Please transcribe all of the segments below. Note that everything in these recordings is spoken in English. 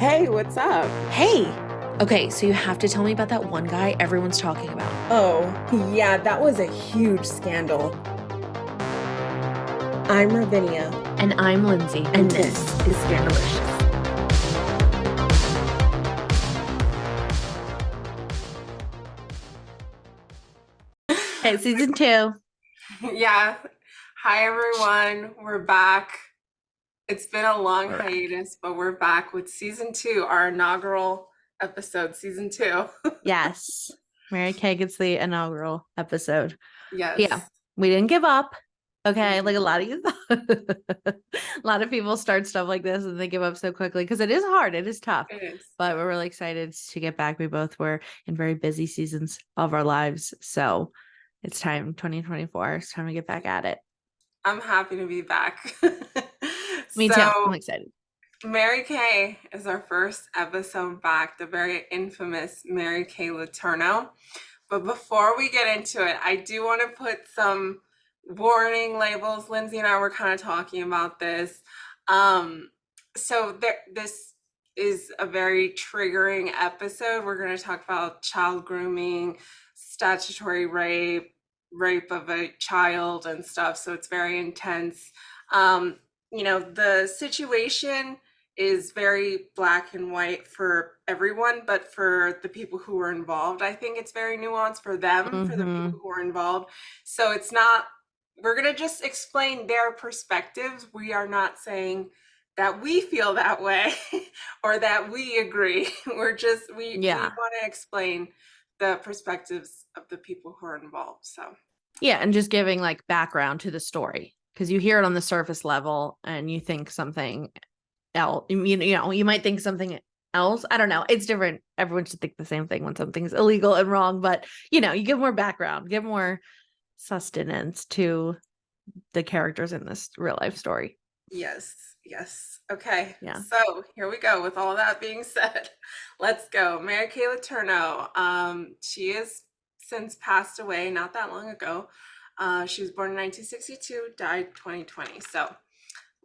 Hey, what's up? Hey! Okay, so you have to tell me about that one guy everyone's talking about. Oh, yeah, that was a huge scandal. I'm Ravinia, And I'm Lindsay, and this is Scandalicious. Okay, season 2. Yeah. Hi, everyone. We're back. It's been a long We're back. hiatus, but we're back with season 2, our inaugural episode, season 2. Yes. Mary Kay gets the inaugural episode. Yes. Yeah, we didn't give up. Okay, Mhm. like a lot of you a lot of people start stuff like this and they give up so quickly because it is hard, it is tough. It is. But we're really excited to get back. We both were in very busy seasons of our lives. So it's time, 2024. It's time to get back at it. I'm happy to be back. Me too. I'm excited. Mary Kay is our first episode back, the very infamous Mary Kay Letourneau. But before we get into it, I do want to put some warning labels. Lindsay and I were kind of talking about this. This is a very triggering episode. We're going to talk about child grooming, statutory rape of a child and stuff. So it's very intense. The situation is very black and white for everyone, but for the people who were involved, I think it's very nuanced for them, for the people who are involved. So it's not, we're going to just explain their perspectives. We are not saying that we feel that way or that we agree. We want to explain the perspectives of the people who are involved. So yeah, and just giving like background to the story, because you hear it on the surface level and you think something else. You might think something else. I don't know. It's different. Everyone should think the same thing when something's illegal and wrong, but you give more background, give more sustenance to the characters in this real life story. Yes. Okay. Yeah. So here we go. With all that being said, let's go. Mary Kay Letourneau. She has since passed away not that long ago. She was born in 1962, died 2020. So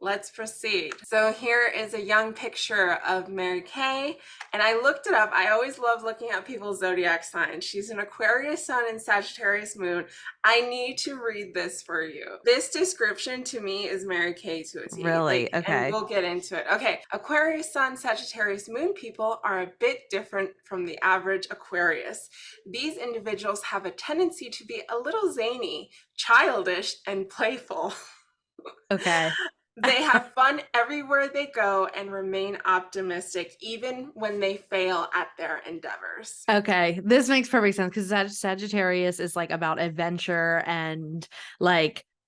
let's proceed. So here is a young picture of Mary Kay, and I looked it up. I always love looking at people's zodiac signs. She's an Aquarius sun and Sagittarius moon. I need to read this for you. This description to me is Mary Kay to a T. Really? Okay. And we'll get into it. Okay. Aquarius sun, Sagittarius moon people are a bit different from the average Aquarius. These individuals have a tendency to be a little zany, childish, and playful. Okay. They have fun everywhere they go and remain optimistic even when they fail at their endeavors. Okay, this makes perfect sense because Sagittarius is like about adventure and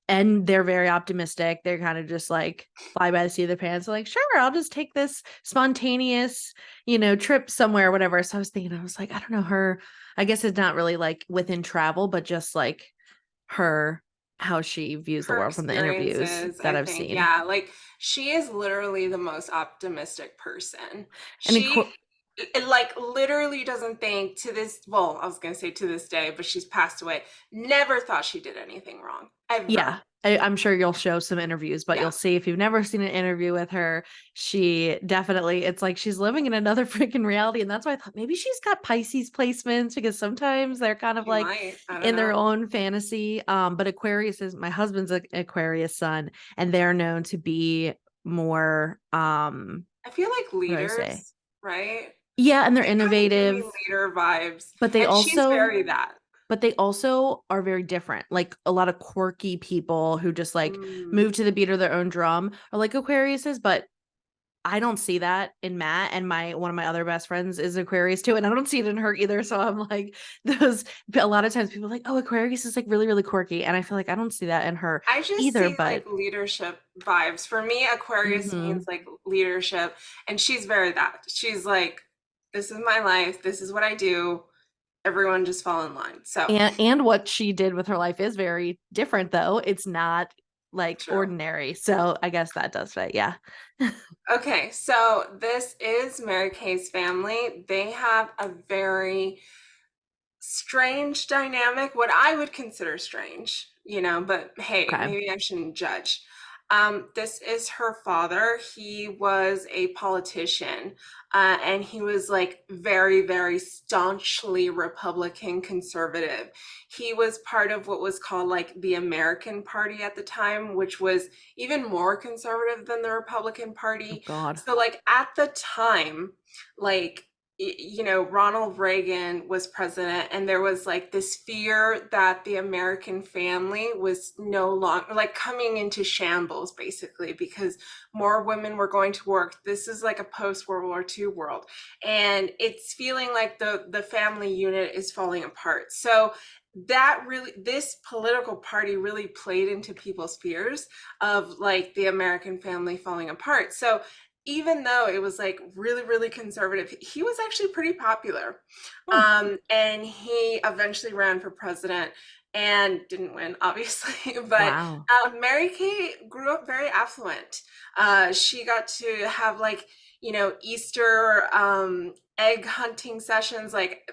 they're very optimistic. They're kind of just like fly by the seat of their pants. Like, sure, I'll just take this spontaneous, trip somewhere, whatever. So I was thinking, I was like, I don't know, her, I guess it's not really like within travel, but just like her, how she views the world from the interviews that I've seen. Yeah, like she is literally the most optimistic person. And literally doesn't think to this, well, I was going to say to this day, but she's passed away. Never thought she did anything wrong. Ever. Yeah. I'm sure you'll show some interviews, but you'll see if you've never seen an interview with her, she definitely, it's like she's living in another freaking reality. And that's why I thought maybe she's got Pisces placements, because sometimes they're kind of in their own fantasy. But Aquarius is, my husband's an Aquarius sun, and they're known to be more, I feel like leaders, right? Yeah, and they're innovative. Leader vibes. But she's very that. But they also are very different. Like a lot of quirky people who just move to the beat of their own drum are like Aquariuses, but I don't see that in Matt, and one of my other best friends is Aquarius too, and I don't see it in her either. So I'm like, a lot of times people are like, oh, Aquarius is like really, really quirky, and I feel like I don't see that in her either. But like leadership vibes. For me, Aquarius means like leadership, and she's very that. She's like, this is my life, this is what I do. Everyone just fall in line. So and what she did with her life is very different, though. It's not like ordinary. So I guess that does fit. Yeah. Okay, so this is Mary Kay's family. They have a very strange dynamic, what I would consider strange, but hey, maybe I shouldn't judge. This is her father. He was a politician, and he was like very, very staunchly Republican conservative. He was part of what was called like the American Party at the time, which was even more conservative than the Republican Oh Party. God. So, like, at the time, like, Ronald Reagan was president, and there was like this fear that the American family was no longer like coming into shambles, basically, because more women were going to work. This is like a post World War II world, and it's feeling like the family unit is falling apart. So that really, this political party really played into people's fears of like the American family falling apart. So even though it was like really, really conservative, he was actually pretty popular. And he eventually ran for president and didn't win, obviously. But Wow. Mary Kay grew up very affluent. She got to have like, Easter egg hunting sessions, like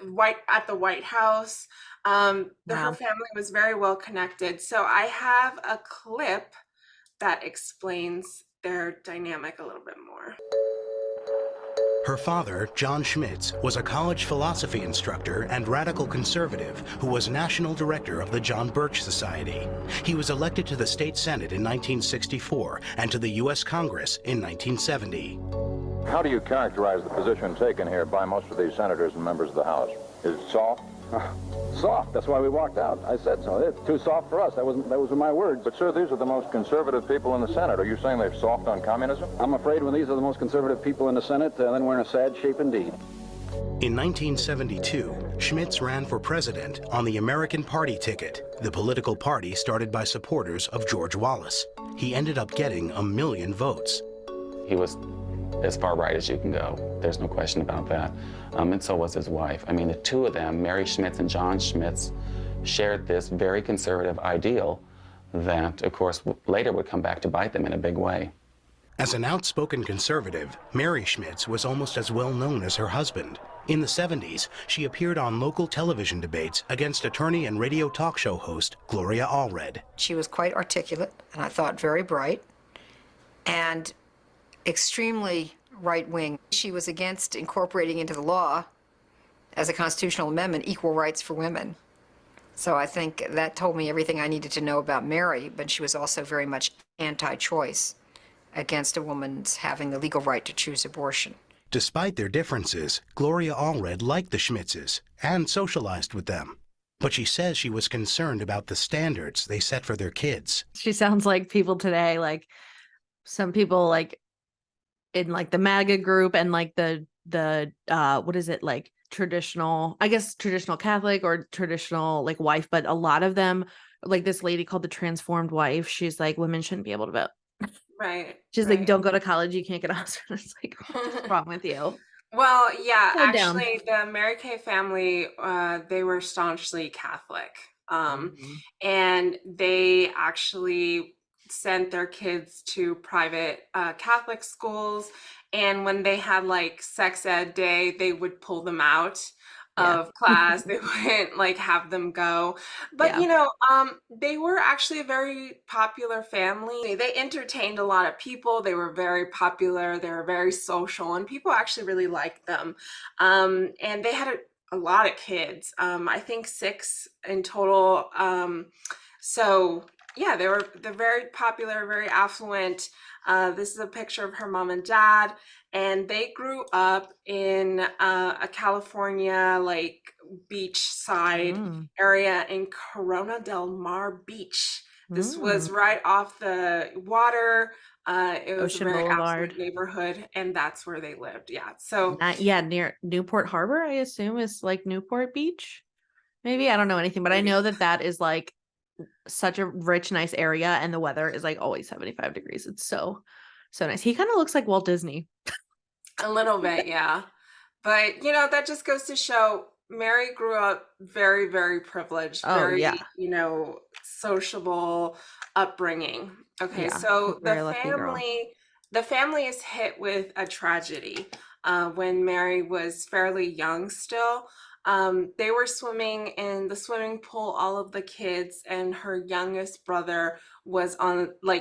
at the White House. Her Wow. family was very well connected. So I have a clip that explains their dynamic a little bit more. Her father, John Schmitz, was a college philosophy instructor and radical conservative who was national director of the John Birch Society. He was elected to the state Senate in 1964 and to the U.S. Congress in 1970. How do you characterize the position taken here by most of these senators and members of the House? Is it soft? Soft. That's why we walked out. I said so. It's too soft for us. Those were my words. But, sir, these are the most conservative people in the Senate. Are you saying they're soft on communism? I'm afraid when these are the most conservative people in the Senate, then we're in a sad shape indeed. In 1972, Schmitz ran for president on the American Party ticket, the political party started by supporters of George Wallace. He ended up getting 1 million votes. He was as far right as you can go. There's no question about that. And so was his wife. I mean, the two of them, Mary Schmitz and John Schmitz, shared this very conservative ideal that, of course, later would come back to bite them in a big way. As an outspoken conservative, Mary Schmitz was almost as well known as her husband. In the 70s, she appeared on local television debates against attorney and radio talk show host Gloria Allred. She was quite articulate, and I thought very bright, and extremely right-wing. She was against incorporating into the law, as a constitutional amendment, equal rights for women. So I think that told me everything I needed to know about Mary, but she was also very much anti-choice, against a woman's having the legal right to choose abortion. Despite their differences, Gloria Allred liked the Schmitzes and socialized with them. But she says she was concerned about the standards they set for their kids. She sounds like people today, like some people like in like the MAGA group and like the what is it, like traditional, I guess traditional Catholic or traditional like wife, but a lot of them, like this lady called the transformed wife, she's like, women shouldn't be able to vote. Right. She's right. like, don't go to college, you can't get a husband. It's like, what's wrong with you? Well, yeah, Slow down. actually, the Mary Kay family, they were staunchly Catholic. And they actually sent their kids to private Catholic schools. And when they had like sex ed day, they would pull them out of class. They wouldn't like have them go. But they were actually a very popular family. They entertained a lot of people. They were very popular. They were very social, and people actually really liked them. And they had a lot of kids. I think 6 in total. So yeah, they're very popular, very affluent. This is a picture of her mom and dad, and they grew up in a California like beachside area in Corona del Mar Beach. This was right off the water. It was Ocean a very Boulevard affluent neighborhood, and that's where they lived. Yeah. So near Newport Harbor, I assume is like Newport Beach. Maybe, I don't know anything, but I know that is like such a rich, nice area, and the weather is like always 75 degrees. It's so nice. He kind of looks like Walt Disney. A little bit, yeah. But that just goes to show Mary grew up very, very privileged, very, sociable upbringing. Okay, so the family is hit with a tragedy when Mary was fairly young still. They were swimming in the swimming pool, all of the kids, and her youngest brother was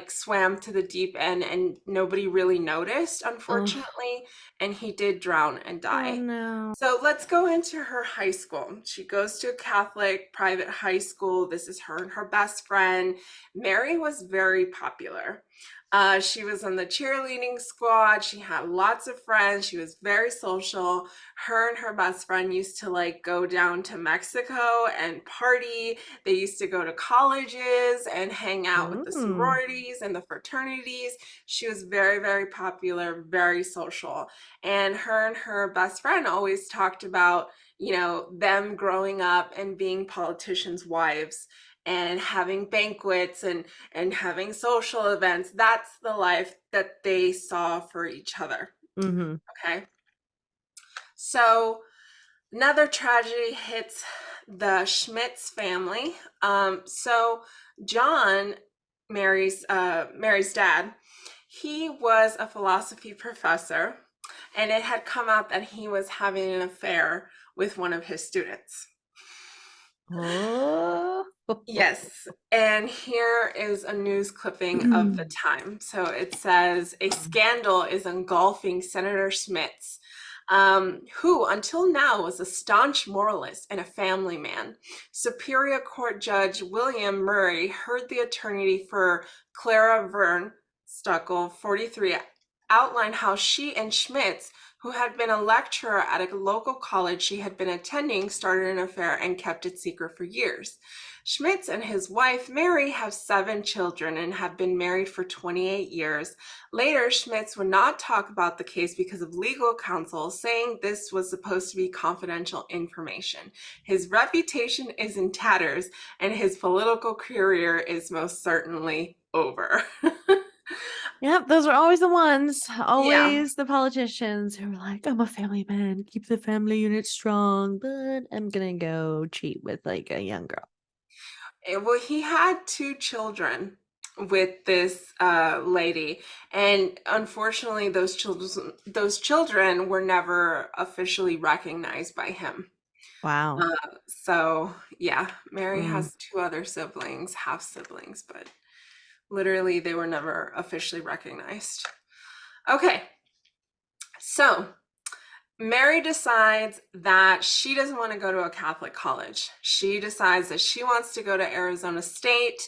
swam to the deep end, and nobody really noticed, unfortunately, and he did drown and die. Oh no. So let's go into her high school. She goes to a Catholic private high school. This is her and her best friend. Mary was very popular. She was on the cheerleading squad. She had lots of friends. She was very social. Her and her best friend used to go down to Mexico and party. They used to go to colleges and hang out with the sororities and the fraternities. She was very, very popular, very social. And her best friend always talked about, them growing up and being politicians' wives and having banquets and having social events. That's the life that they saw for each other. Okay. So another tragedy hits the Schmitz family. So John, Mary's dad, he was a philosophy professor, and it had come out that he was having an affair with one of his students. Oh. Yes, and here is a news clipping of the time. So it says, a scandal is engulfing Senator Schmitz, who until now was a staunch moralist and a family man. Superior Court Judge William Murray heard the attorney for Clara Verne Stuckel, 43, outline how she and Schmitz, who had been a lecturer at a local college she had been attending, started an affair and kept it secret for years. Schmitz and his wife, Mary, have 7 children and have been married for 28 years. Later, Schmitz would not talk about the case because of legal counsel, saying this was supposed to be confidential information. His reputation is in tatters, and his political career is most certainly over. Yep, those are always the ones. Always the politicians who are like, I'm a family man, keep the family unit strong, but I'm gonna go cheat with a young girl. Well, he had 2 children with this lady, and unfortunately those children were never officially recognized by him. Wow. So yeah, Mary has 2 other siblings, half siblings, but literally they were never officially recognized. Okay, so Mary decides that she doesn't want to go to a Catholic college. She decides that she wants to go to Arizona State,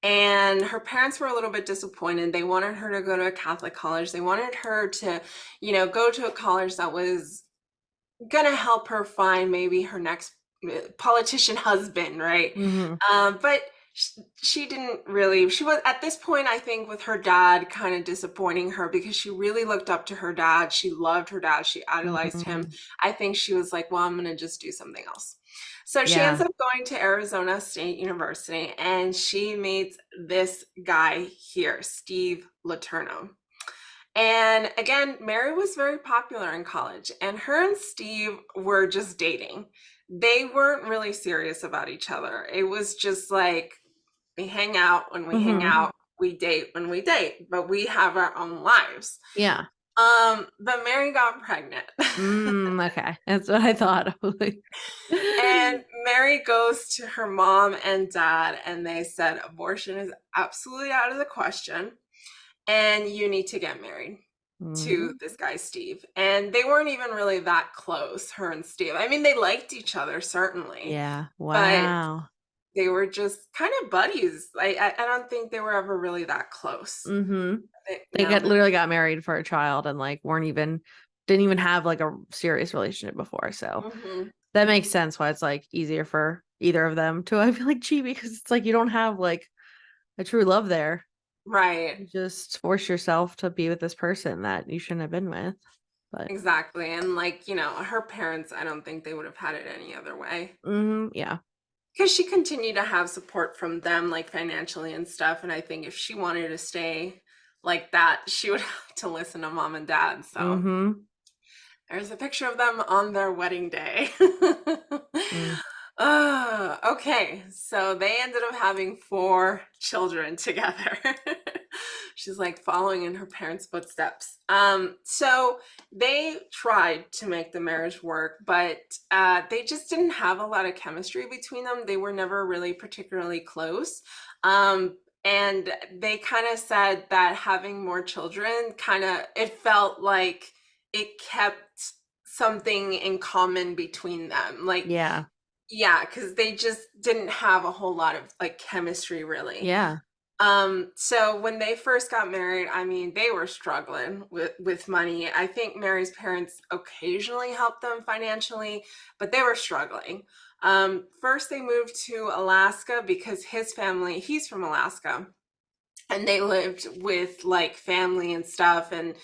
and her parents were a little bit disappointed. They wanted her to go to a Catholic college. They wanted her to, go to a college that was going to help her find maybe her next politician husband, right? But she didn't really, she was at this point, I think, with her dad kind of disappointing her, because she really looked up to her dad. She loved her dad. She idolized him. I think she was like, well, I'm going to just do something else. So she ends up going to Arizona State University, and she meets this guy here, Steve Letourneau. And again, Mary was very popular in college, and her and Steve were just dating. They weren't really serious about each other. It was just like, we hang out when we hang out, we date when we date, but we have our own lives. Yeah. But Mary got pregnant. Okay, that's what I thought. And Mary goes to her mom and dad, and they said abortion is absolutely out of the question, and you need to get married to this guy, Steve. And they weren't even really that close, her and Steve. I mean, they liked each other, certainly. Yeah. Wow. They were just kind of buddies. I don't think they were ever really that close. They literally got married for a child and didn't even have a serious relationship before. So that makes sense why it's easier for either of them to, I feel cheat, because it's you don't have a true love there. Right. You just force yourself to be with this person that you shouldn't have been with. But exactly. And her parents, I don't think they would have had it any other way. Yeah. Because she continued to have support from them, financially and stuff. And I think if she wanted to stay like that, she would have to listen to mom and dad. So there's a picture of them on their wedding day. Okay, so they ended up having 4 children together. She's like following in her parents' footsteps. So they tried to make the marriage work, but they just didn't have a lot of chemistry between them. They were never really particularly close. And they kind of said that having more children it felt like it kept something in common between them. Like, Yeah. yeah, because they just didn't have a whole lot of like chemistry really. Yeah. So when they first got married, I mean, they were struggling with money. I think Mary's parents occasionally helped them financially, but they were struggling. First they moved to Alaska because his family, he's from Alaska, and they lived with like family and stuff, and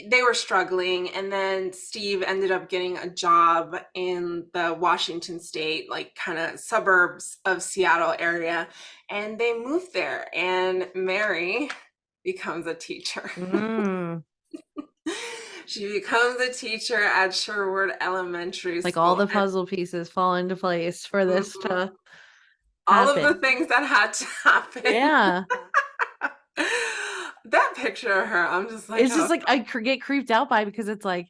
they were struggling. And then Steve ended up getting a job in the Washington state, like kind of suburbs of Seattle area, and they moved there, and Mary becomes a teacher. Mm. She becomes a teacher at Sherwood Elementary Like School. all the And puzzle pieces fall into place for this to all of the happen. things that had to happen. Yeah. That picture of her, I'm just like, It's just oh, like I get creeped out by, because it's like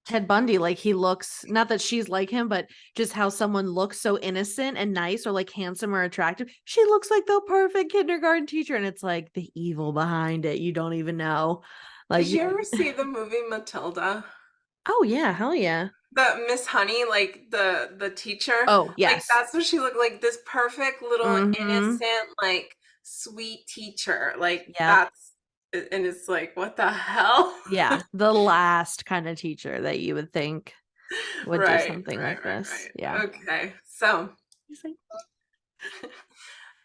Ted Bundy, like he looks, not that she's like him, but just how someone looks so innocent and nice, or like handsome or attractive. She looks like the perfect kindergarten teacher, and it's like the evil behind it you don't even know. Like, did you ever see the movie Matilda? oh yeah, hell yeah. The Miss Honey, like the teacher, Oh like yes. that's what she looked like. This perfect little Mhm. innocent, like sweet teacher. Like Yeah. that's, and it's like, what the hell? Yeah, the last kind of teacher that you would think would do Right, something right, like right, this. right. Yeah. Okay, so He's like,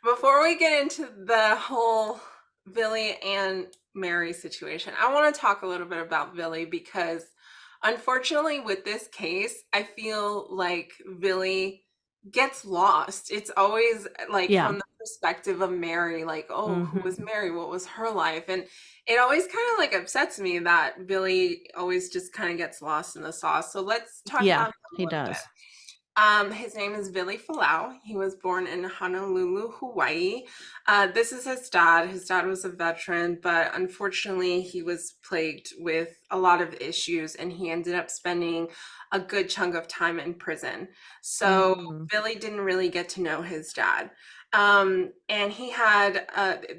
before we get into the whole Vili and Mary situation, I want to talk a little bit about Vili, because unfortunately with this case, I feel like Vili gets lost. It's always like yeah. from the perspective of Mary, like, oh, who was Mhm. Mary? What was her life? And it always kind of like upsets me that Vili always just kind of gets lost in the sauce. So let's talk Yeah, about him a he little bit. does. His name is Vili Fualaau. He was born in Honolulu, Hawaii. This is his dad. His dad was a veteran, but unfortunately he was plagued with a lot of issues, and he ended up spending a good chunk of time in prison. So Mhm. Vili didn't really get to know his dad. And he had,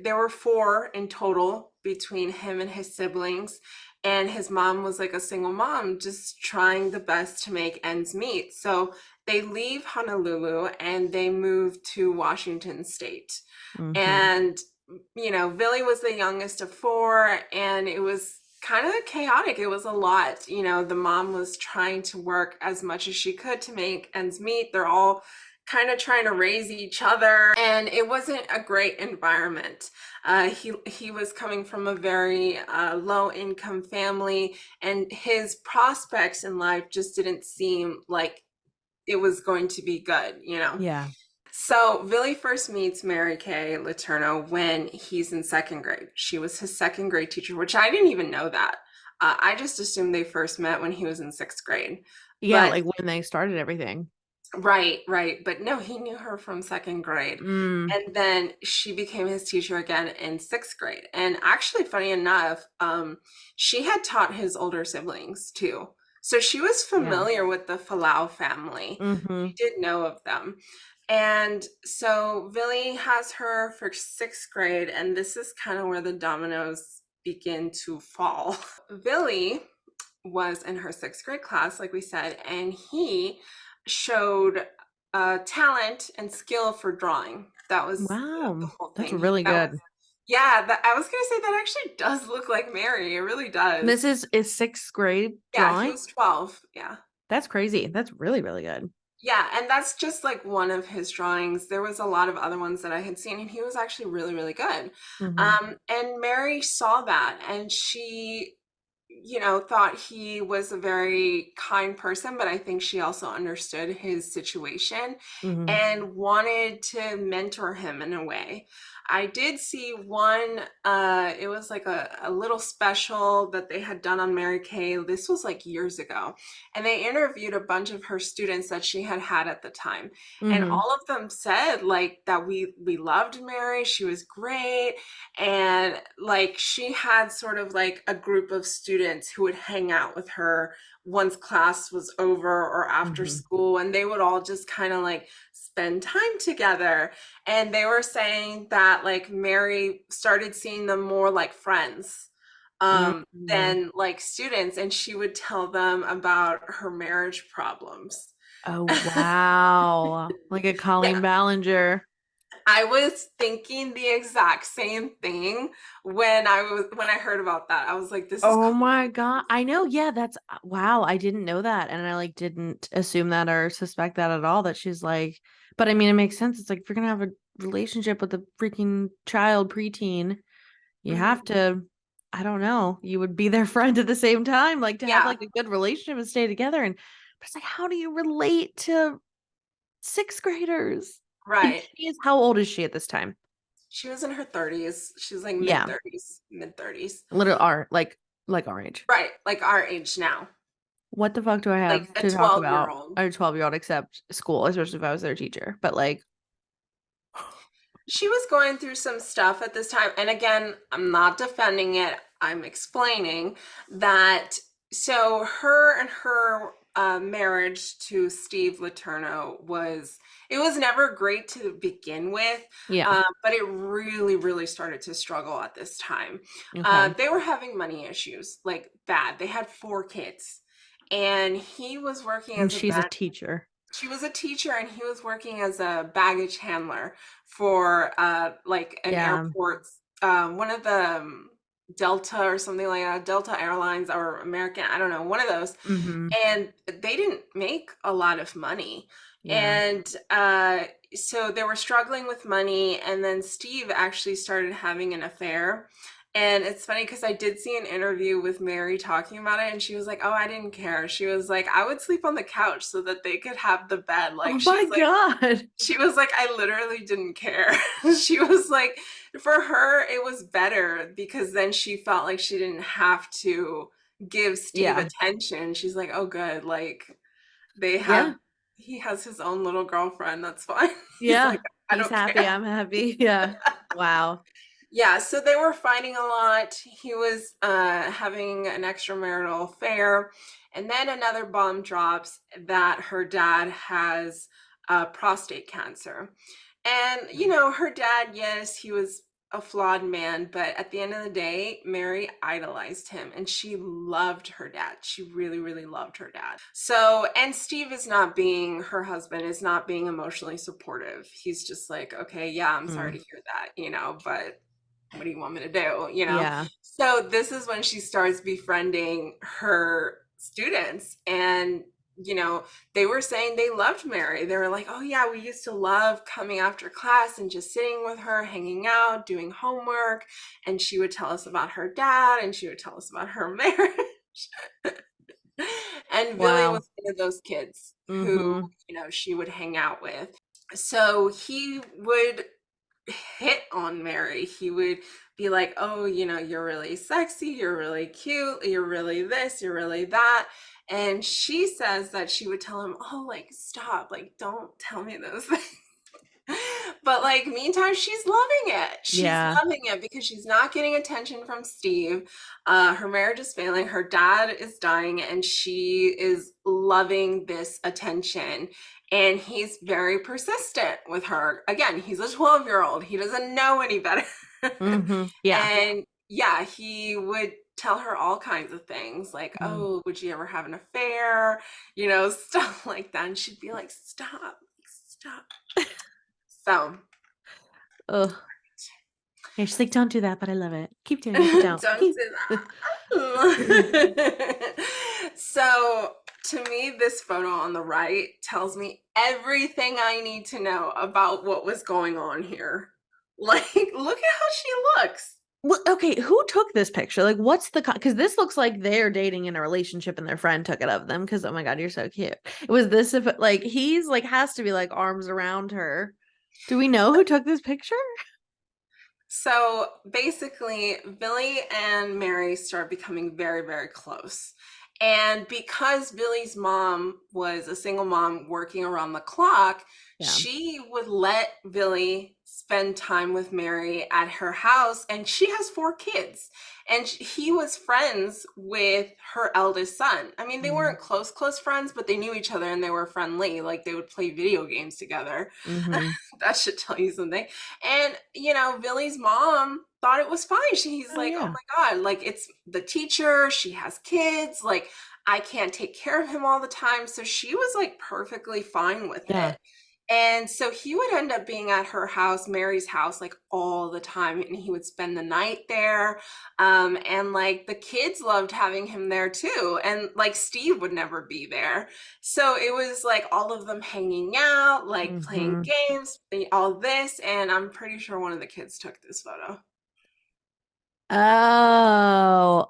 there were 4 in total between him and his siblings. And his mom was like a single mom, just trying the best to make ends meet. So they leave Honolulu and they move to Washington State. Mhm. And, you know, Vili was the youngest of 4, and it was kind of chaotic. It was a lot. You know, the mom was trying to work as much as she could to make ends meet. They're all kind of trying to raise each other, and it wasn't a great environment. He was coming from a very low income family, and his prospects in life just didn't seem like it was going to be good, you know? Yeah. So Vili first meets Mary Kay Letourneau when he's in 2nd grade. She was his 2nd grade teacher, which I didn't even know that. I just assumed they first met when he was in 6th grade. Yeah, But like when they started everything. right. But no, he knew her from 2nd grade. Mm. And then she became his teacher again in 6th grade. And actually, funny enough, she had taught his older siblings too. So she was familiar with the Fualaau family. Mhm. She did know of them. And so Vili has her for 6th grade, and this is kind of where the dominoes begin to fall. Vili was in her 6th grade class, like we said, and he showed talent and skill for drawing. That was the Wow. whole That's thing. really That was, good. yeah, I was gonna say that actually does look like Mary. It really does. This is 6th grade Yeah, he drawing? was 12. Yeah. That's crazy. That's really, really good. Yeah, and that's just like one of his drawings. There was a lot of other ones that I had seen, and he was actually really, really good. Mhm. And Mary saw that, and she, you know, thought he was a very kind person, but I think she also understood his situation Mhm. and wanted to mentor him in a way. I did see one, it was like a little special that they had done on Mary Kay. This was like years ago. And they interviewed a bunch of her students that she had had at the time. And Mm-hmm. all of them said like that we loved Mary. She was great. And like she had sort of like a group of students who would hang out with her once class was over or after school, and they would all just kind of like spend time together. And they were saying that like Mary started seeing them more like friends than like students, and she would tell them about her marriage problems. Oh, wow. Like a Colleen Yeah, Ballinger. I was thinking the exact same thing when I heard about that. I was like, this is Oh my God. I know. Yeah, that's wow. I didn't know that. And I like didn't assume that or suspect that at all. That she's like, but I mean, it makes sense. It's like if you're gonna have a relationship with a freaking child, preteen, you Mhm. have to, I don't know, you would be their friend at the same time, like to have Yeah, like a good relationship and stay together. And but it's like, how do you relate to sixth graders? And right. she is, how old is she at this time? She was in her 30s. She was like Yeah, mid 30s. little our like our age. Right, like our age now. What the fuck do I Like have a to talk about 12-year-old. a 12-year-old except school, especially if I was their teacher? But like, She was going through some stuff at this time. And again, I'm not defending it. I'm explaining that. So her and her marriage to Steve Letourneau it was never great to begin with, yeah, but it really, really started to struggle at this time. okay. They were having money issues, like bad. They had 4 kids, and he was working And as a she's a teacher. she was a teacher, and he was working as a baggage handler for like an Yeah. airport, one of the Delta or something like that, Delta Airlines or American, I don't know, one of those. Mm-hmm. And they didn't make a lot of money. Yeah. And so they were struggling with money. And then Steve actually started having an affair. And it's funny because I did see an interview with Mary talking about it, and she was like, "Oh, I didn't care." She was like, "I would sleep on the couch so that they could have the bed." Oh Like my she's like, God. she was like, "I literally didn't care." She was like, for her, it was better because then she felt like she didn't have to give Steve Yeah. attention. She's like, "Oh, good. Like they Yeah. have, he has his own little girlfriend. That's fine." He's Yeah. like, "I He's don't happy. care." I'm happy. Yeah. Wow. Yeah, so they were fighting a lot. He was having an extramarital affair. And then another bomb drops that her dad has prostate cancer. And, you know, her dad, yes, he was a flawed man, but at the end of the day, Mary idolized him and she loved her dad. She really, really loved her dad. So, and Steve is not being, her husband is not being emotionally supportive. He's just like, okay, yeah, I'm sorry to hear that, you know, but what do you want me to do, you know? Yeah. So this is when she starts befriending her students, and you know, they were saying they loved Mary. They were like, "Oh yeah, we used to love coming after class and just sitting with her, hanging out, doing homework." And she would tell us about her dad, and she would tell us about her marriage. And Vili Wow. was one of those kids who, Mm-hmm. you know, she would hang out with. So he would hit on Mary. He would be like, "Oh, you know, you're really sexy, you're really cute, you're really this, you're really that." And she says that she would tell him, "Oh, like, stop, like, don't tell me those things." But like, meantime, she's loving it. She's Yeah. loving it because she's not getting attention from Steve. Her marriage is failing. Her dad is dying, and she is loving this attention. And he's very persistent with her. Again, he's a 12-year-old. He doesn't know any better. Mm-hmm. Yeah. And yeah, he would tell her all kinds of things like, Mm. "Oh, would you ever have an affair?" You know, stuff like that. And she'd be like, "Stop, stop." So Ugh. Yeah, she's like, don't do that, but I love it. Keep doing it, but don't. don't Keep. do that. So to me, this photo on the right tells me everything I need to know about what was going on here. Like, look at how she looks. Well, okay, who took this picture? Like, what's the because this looks like they're dating in a relationship and their friend took it of them because oh my God, you're so cute. Was this if like he's like has to be like arms around her? Do we know who took this picture? So basically, Billy and Mary start becoming very, very close. And because Billy's mom was a single mom working around the clock, Yeah. she would let Billy spend time with Mary at her house. And she has 4 kids. And he was friends with her eldest son. I mean, they weren't close friends, but they knew each other and they were friendly. Like they would play video games together. Mm-hmm. That should tell you something. And, Billy's mom thought it was fine. He's Oh, like, oh yeah. my God, like it's the teacher. She has kids. Like I can't take care of him all the time. So she was like perfectly fine with Yeah. it. And so he would end up being at her house, Mary's house, like all the time. And he would spend the night there. And like the kids loved having him there too. And like Steve would never be there. So it was like all of them hanging out, like playing games, all this. And I'm pretty sure one of the kids took this photo. Oh.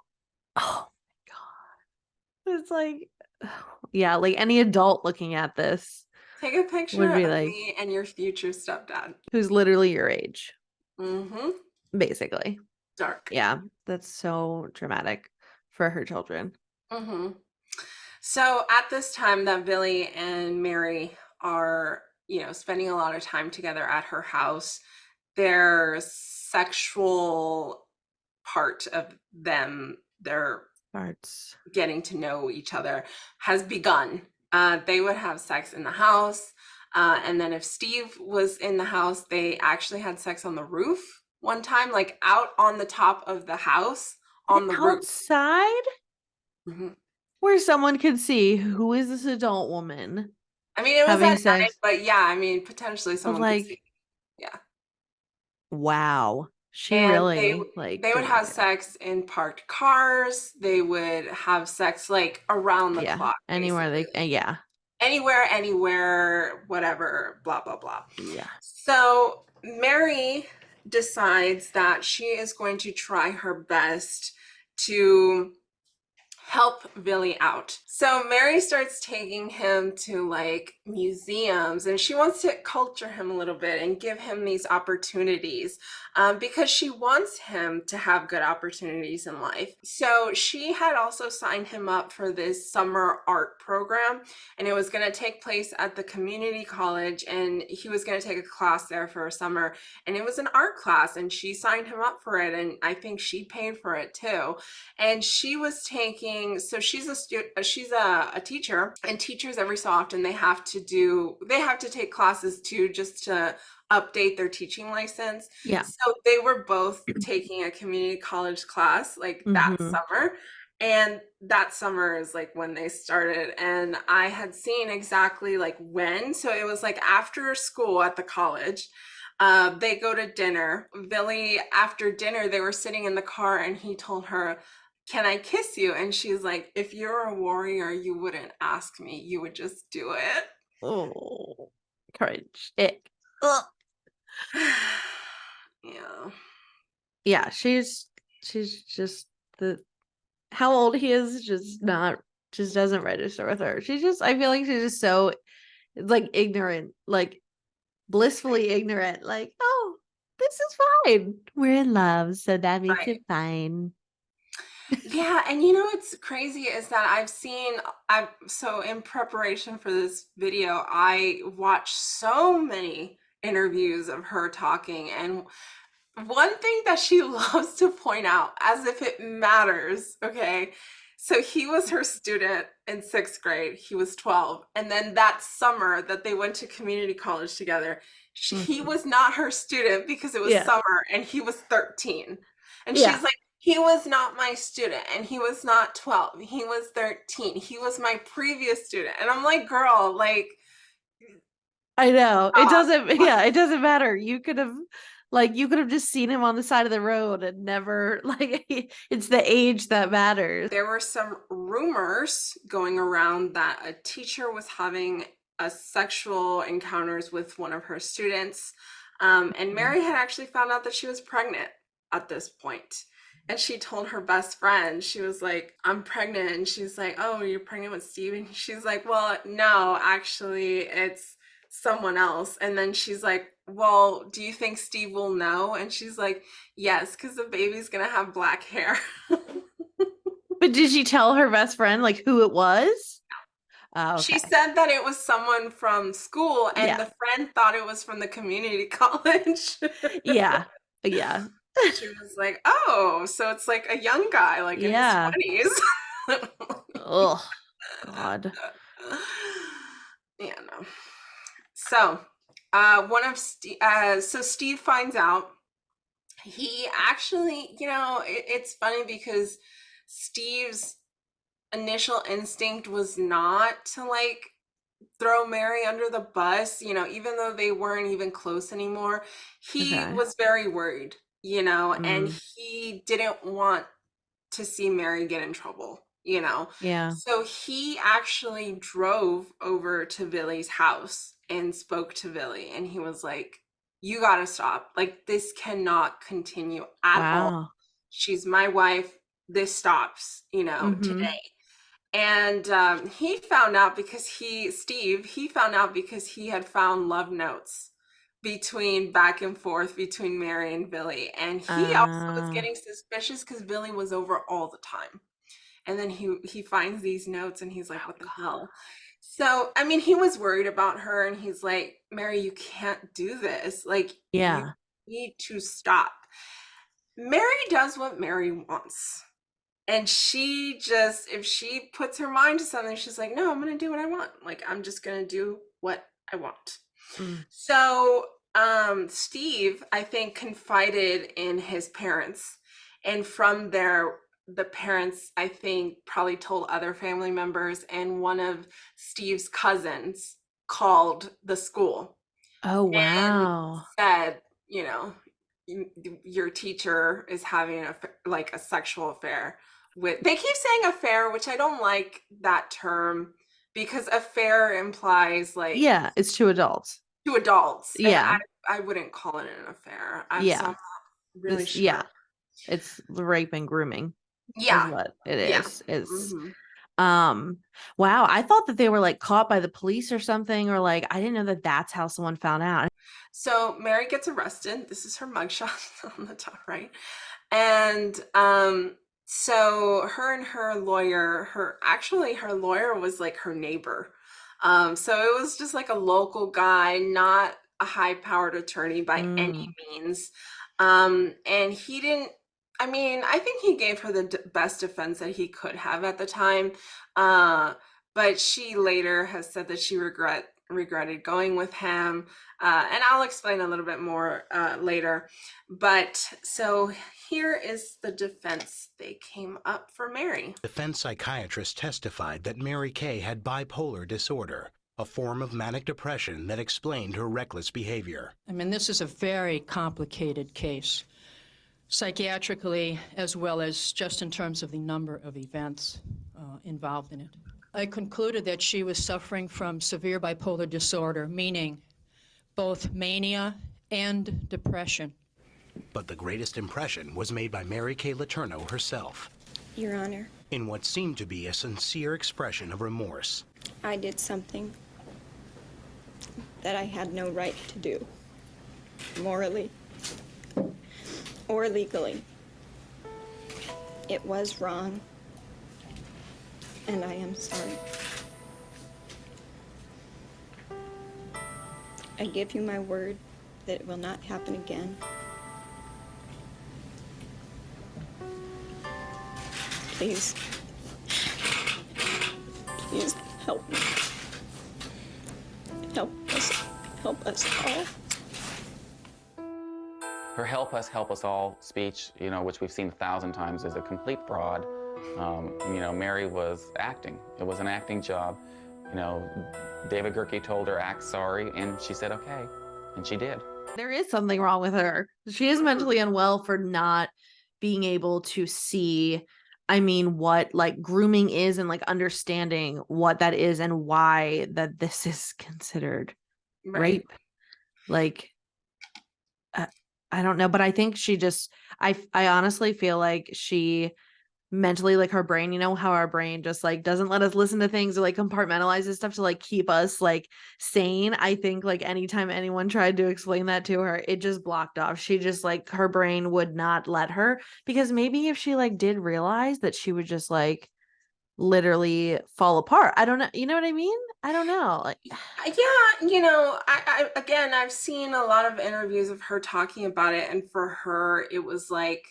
Oh my God. It's like, yeah, like any adult looking at this Take a picture would be of like, me and your future stepdad. who's literally your age, Mm-hmm. basically. Dark. Yeah, that's so dramatic for her children. Mm-hmm. So at this time that Billy and Mary are, spending a lot of time together at her house, their sexual part of them, their Parts. getting to know each other, has begun. They would have sex in the house. And then if Steve was in the house, they actually had sex on the roof one time, like out on the top of the house on the roof. Outside? Mhm. Where someone could see who is this adult woman I mean, it was having at night, sex. but yeah, I mean, potentially But someone could see. like, Yeah. wow. She And really like they would did have it. sex in parked cars. They would have sex like around the Yeah, clock, anywhere they basically. yeah. Anywhere, whatever, blah, blah, blah. Yeah. So Mary decides that she is going to try her best to help Billy out. So Mary starts taking him to like museums and she wants to culture him a little bit and give him these opportunities because she wants him to have good opportunities in life. So she had also signed him up for this summer art program and it was going to take place at the community college and he was going to take a class there for a summer and it was an art class and she signed him up for it and I think she paid for it too. And she was taking, so she's a teacher, and teachers every so often they have to take classes too, just to update their teaching license. Yeah. So they were both taking a community college class like that summer. And that summer is like when they started. And I had seen exactly like when. So it was like after school at the college. They go to dinner. Billy, after dinner, they were sitting in the car and he told her, "Can I kiss you?" And she's like, "If you're a warrior, you wouldn't ask me. You would just do it." Oh, cringe. Ick. Ugh. Yeah. Yeah, she's just how old he is just doesn't register with her. I feel like she's just so like ignorant, like blissfully ignorant, like, oh, this is fine. We're in love, so that makes Right. it fine. Yeah, and what's crazy is that so in preparation for this video, I watched so many interviews of her talking, and one thing that she loves to point out, as if it matters, okay? So he was her student in 6th grade. He was 12. And then that summer that they went to community college together, he was not her student because it was summer and he was 13. And she's like, "He was not my student and he was not 12. He was 13. He was my previous student." And I'm like, girl, like, I know. It doesn't matter. You could have just seen him on the side of the road and never like it's the age that matters. There were some rumors going around that a teacher was having a sexual encounters with one of her students. And Mary had actually found out that she was pregnant at this point. And she told her best friend, she was like, "I'm pregnant." And she's like, "Oh, you're pregnant with Steve?" And she's like, "Well, no, actually, it's someone else." And then she's like, well, do you think Steve will know? And she's like, yes, because the baby's gonna have black hair. But did she tell her best friend like who it was? Oh, She okay. said that it was someone from school, and Yeah. the friend thought it was from the community college. Yeah. Yeah. She was like, oh, so it's like a young guy, like in his Yeah. 20s. Oh, God. Yeah, no. So, so Steve finds out. He actually, it's funny because Steve's initial instinct was not to like throw Mary under the bus, even though they weren't even close anymore. He Okay. was very worried, and Mm. he didn't want to see Mary get in trouble. Yeah. So he actually drove over to Vili's house and spoke to Vili, and he was like, you got to stop. Like, this cannot continue at all. Wow. She's my wife. This stops, Mhm. today. And he found out because he found out because he had found love notes back and forth between Mary and Vili. And he also was getting suspicious because Vili was over all the time. And then he finds these notes and he's like, what the hell? So, I mean, he was worried about her and he's like, Mary, you can't do this. Like, Yeah. you need to stop. Mary does what Mary wants. And she just, if she puts her mind to something, she's like, no, I'm going to do what I want. Like, I'm just going to do what I want. Mm. So, Steve, I think, confided in his parents. And from there, the parents, I think, probably told other family members. And one of Steve's cousins called the school. Oh, And wow. said, your teacher is having a sexual affair with, they keep saying affair, which I don't like that term because affair implies like Yeah, it's two adults. And Yeah. I wouldn't call it an affair. Yeah. So I'm not really sure. Yeah. It's rape and grooming. Yeah. Is what it Yeah. is. Mhm. Wow, I thought that they were like caught by the police or something, or like I didn't know that that's how someone found out. So Mary gets arrested. This is her mugshot on the top right. And so her and her lawyer, her lawyer was like her neighbor. So it was just like a local guy, not a high-powered attorney by any means. And he didn't, I mean, I think he gave her the best defense that he could have at the time. But she later has said that she regretted going with him. And I'll explain a little bit more later. But so here is the defense they came up for Mary. Defense psychiatrist testified that Mary Kay had bipolar disorder, a form of manic depression that explained her reckless behavior. I mean, this is a very complicated case, psychiatrically as well as just in terms of the number of events involved in it. I concluded that she was suffering from severe bipolar disorder, meaning both mania and depression. But the greatest impression was made by Mary Kay Letourneau herself. Your Honor, in what seemed to be a sincere expression of remorse. I did something that I had no right to do, morally or legally. It was wrong, and I am sorry. I give you my word that it will not happen again. Please, please help me. Help us all. Her help us all speech, which we've seen 1,000 times, is a complete fraud. Mary was acting. It was an acting job. David Gerke told her, act sorry, and she said, okay, and she did. There is something wrong with her. She is mentally unwell for not being able to see, what like grooming is and like understanding what that is and why that this is considered rape. Like, I don't know, but I think she just, I honestly feel like she mentally, like her brain, you know how our brain just like doesn't let us listen to things or like compartmentalizes stuff to like keep us like sane. I think like anytime anyone tried to explain that to her, it just blocked off. She just like her brain would not let her, because maybe if she like did realize that, she would just like literally fall apart. I don't know. You know what I mean? I don't know. Like, Yeah, you know, I again, I've seen a lot of interviews of her talking about it, and for her, it was like,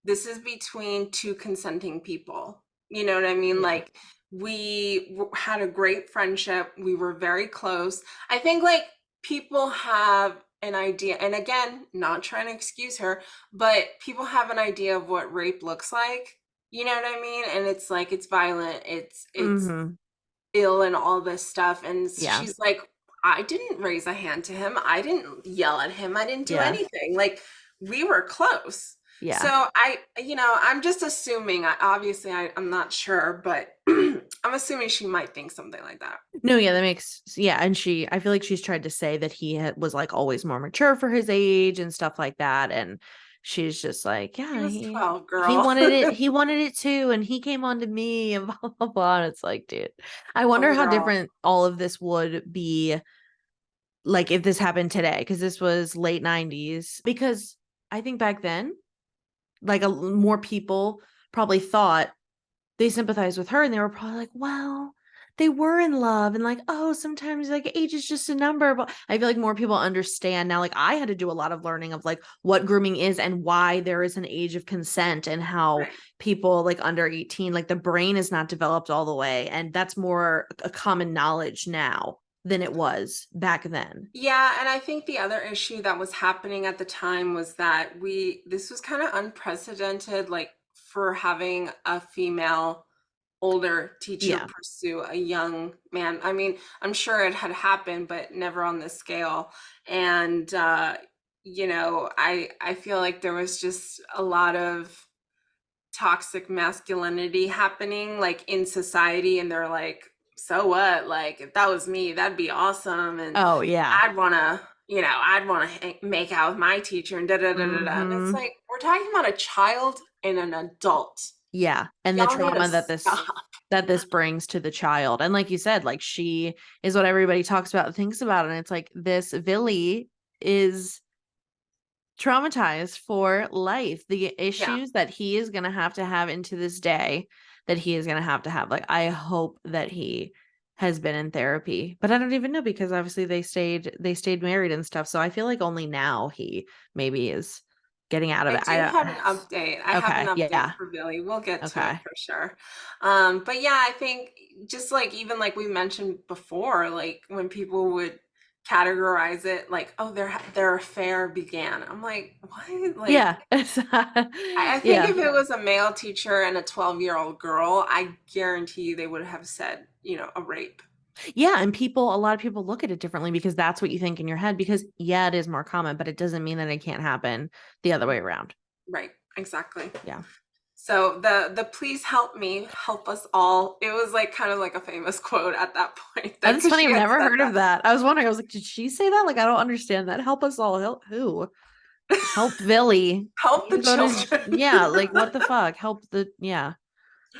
this is between two consenting people. You know what I mean? Yeah. Like, we had a great friendship. We were very close. I think like people have an idea, and again, not trying to excuse her, but people have an idea of what rape looks like. You know what I mean? And it's like, it's violent, it's mm-hmm. ill and all this stuff. And Yeah. she's like, I didn't raise a hand to him. I didn't yell at him. I didn't do Yeah. anything. Like, we were close. Yeah. So I'm just assuming, I'm not sure, but I'm assuming she might think something like that. No, yeah, that makes, yeah. And I feel like she's tried to say that was like always more mature for his age and stuff like that. And she's just like, yeah, He was 12, he girl. wanted it. He wanted it too. And he came on to me and blah, blah, blah. And it's like, dude, I wonder how girl. different all of this would be like if this happened today, because this was late 90s. Because I think back then, like more people probably thought they sympathized with her, and they were probably like, well, they were in love, and like, oh, sometimes like age is just a number. But I feel like more people understand now. Like, I had to do a lot of learning of like what grooming is and why there is an age of consent, and how people like under 18, like the brain is not developed all the way, and that's more a common knowledge now than it was back then. Yeah, and I think the other issue that was happening at the time was that this was kind of unprecedented, like for having a female older teacher pursue a young man. I mean, I'm sure it had happened, but never on this scale. And I feel like there was just a lot of toxic masculinity happening like in society, and they're like, so what? Like, if that was me, that'd be awesome. And oh yeah, I'd want to make out with my teacher and da da da da da. And it's like, we're talking about a child and an adult. Yeah. And Y'all the trauma need to stop. that this brings to the child. And like you said, like she is what everybody talks about and thinks about. And it's like, this Vili is traumatized for life. The issues that he is going to have into this day, that he is going to have. Like, I hope that he has been in therapy, but I don't even know, because obviously they stayed married and stuff. So I feel like only now he maybe is getting out of it. I have an update. I have an update for Vili. We'll get to it for sure. But yeah, I think just like, even like we mentioned before, like when people would categorize it like, oh, their affair began. I'm like, what? Like, yeah. I think if it was a male teacher and a 12-year-old girl, I guarantee you they would have said, a rape. Yeah. And a lot of people look at it differently, because that's what you think in your head, because it is more common, but it doesn't mean that it can't happen the other way around. Right. Exactly. Yeah. So the please help me, help us all. It was like kind of like a famous quote at that point. That's funny. I've never heard of that. I was wondering, I was like, did she say that? Like, I don't understand that. Help us all. Help who? Help Vili. Help the children. Yeah. Like, what the fuck? Help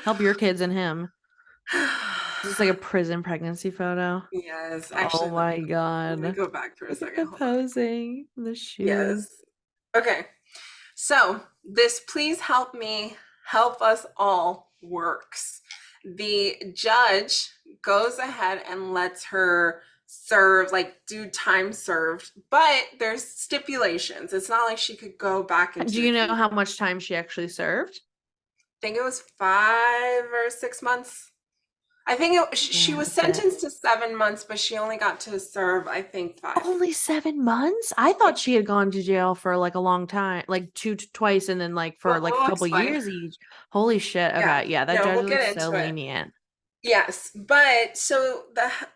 help your kids and him. This is like a prison pregnancy photo. Yes. Actually, oh my God. Let me go back for a second. The posing, the shoes. Yes. Okay. So this please help me, help us all works. The judge goes ahead and lets her do time served, but there's stipulations. It's not like she could go back and do you know how much time she actually served? I think it was 5 or 6 months. I think she was sentenced to 7 months, but she only got to serve, I think, 5. Only 7 months? I thought she had gone to jail for like a long time, like twice, and then like for like a couple years each. Holy shit. Okay. Yeah. That judge is so lenient. Yes. But so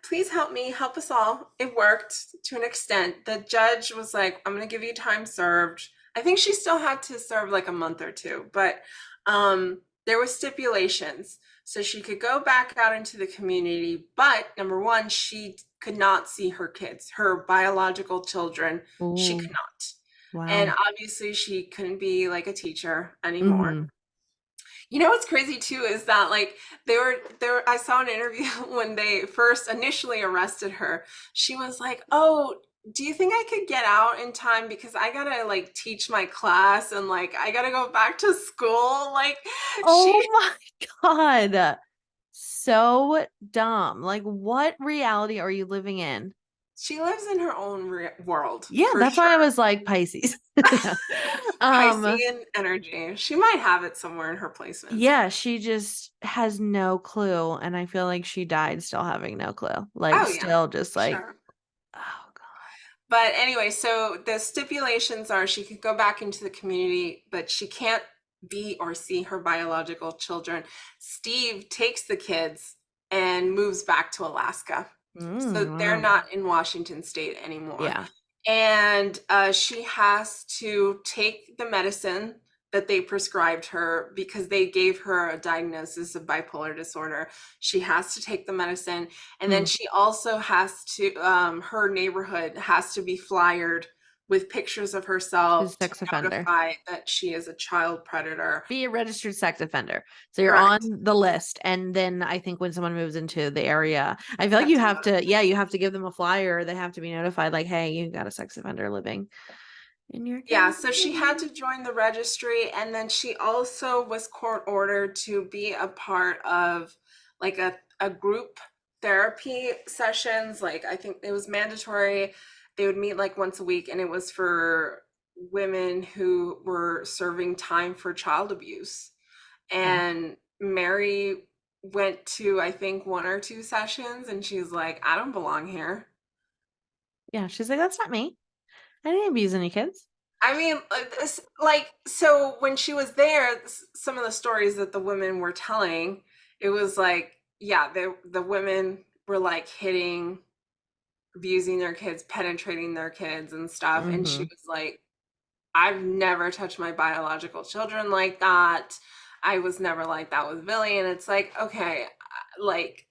please help me, help us all. It worked to an extent. The judge was like, I'm going to give you time served. I think she still had to serve like a month or two, but there were stipulations. So she could go back out into the community, but number one, she could not see her kids, her biological children. Ooh. She could not. Wow. And obviously she couldn't be like a teacher anymore. Mm-hmm. You know what's crazy too is that like they were there. I saw an interview when they first initially arrested her. She was like, "Oh, do you think I could get out in time because I gotta like teach my class and like I gotta go back to school?" Like she Oh my God. So dumb. Like, what reality are you living in? she lives in her own world Yeah, for that's sure. why I was like Pisces. Piscean energy. She might have it somewhere in her placements. Yeah, she just has no clue. And I feel like she died still having no clue. Like, Oh yeah, still just like, sure. oh God. But anyway, so the stipulations are she could go back into the community, but she can't be or see her biological children. Steve takes the kids and moves back to Alaska. So they're Wow. not in Washington State anymore. Yeah. And she has to take the medicine that they prescribed her because they gave her a diagnosis of bipolar disorder. She has to take the medicine. And then she also has to, her neighborhood has to be flyered with pictures of herself She's a sex to offender. notify that she is a child predator. Be a registered sex offender. So you're Correct. on the list. And then I think when someone moves into the area, I feel You like you have have to to, yeah, you have to give them a flyer. They have to be notified, like, hey, you got a sex offender living in your Yeah, so she had community. to join the registry, and then she also was court ordered to be a part of like a group therapy sessions. Like I think it was mandatory. They would meet like once a week, and it was for women who were serving time for child abuse. And Mary went to, I think, 1 or 2 sessions, and she's like, I don't belong here. Yeah, she's like, that's not me. I didn't abuse any kids. I mean, so when she was there, some of the stories that the women were telling, it was like, yeah, the women were like hitting, abusing their kids, penetrating their kids and stuff. And she was like, I've never touched my biological children like that. I was never like that with Vili. And it's like, okay, like,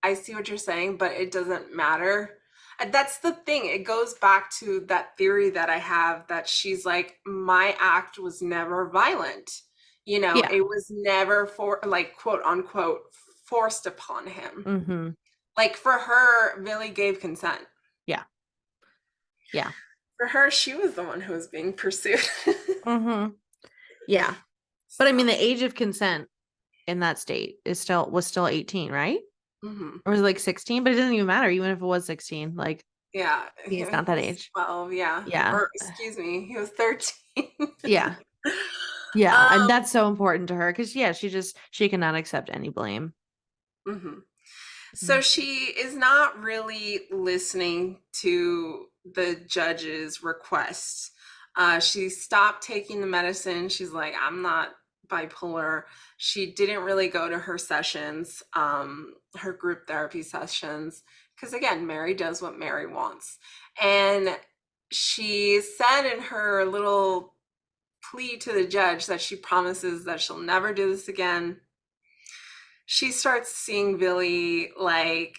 I see what you're saying, but it doesn't matter. And that's the thing. It goes back to that theory that I have that she's like, my act was never violent. You know, Yeah. it was never for like quote unquote forced upon him. Like for her, Vili gave consent. Yeah. Yeah. For her, she was the one who was being pursued. Yeah. But I mean, the age of consent in that state was still 18, right? Or was it like 16? But it doesn't even matter, even if it was 16. Like, Yeah, he's not that age. 12, yeah. Yeah. Or excuse me, he was 13. Yeah. Yeah. And that's so important to her because, yeah, she cannot accept any blame. So she is not really listening to the judge's request. She stopped taking the medicine. She's like, I'm not bipolar. She didn't really go to her sessions, her group therapy sessions, because again, Mary does what Mary wants. And she said in her little plea to the judge that she promises that she'll never do this again. She starts seeing Vili like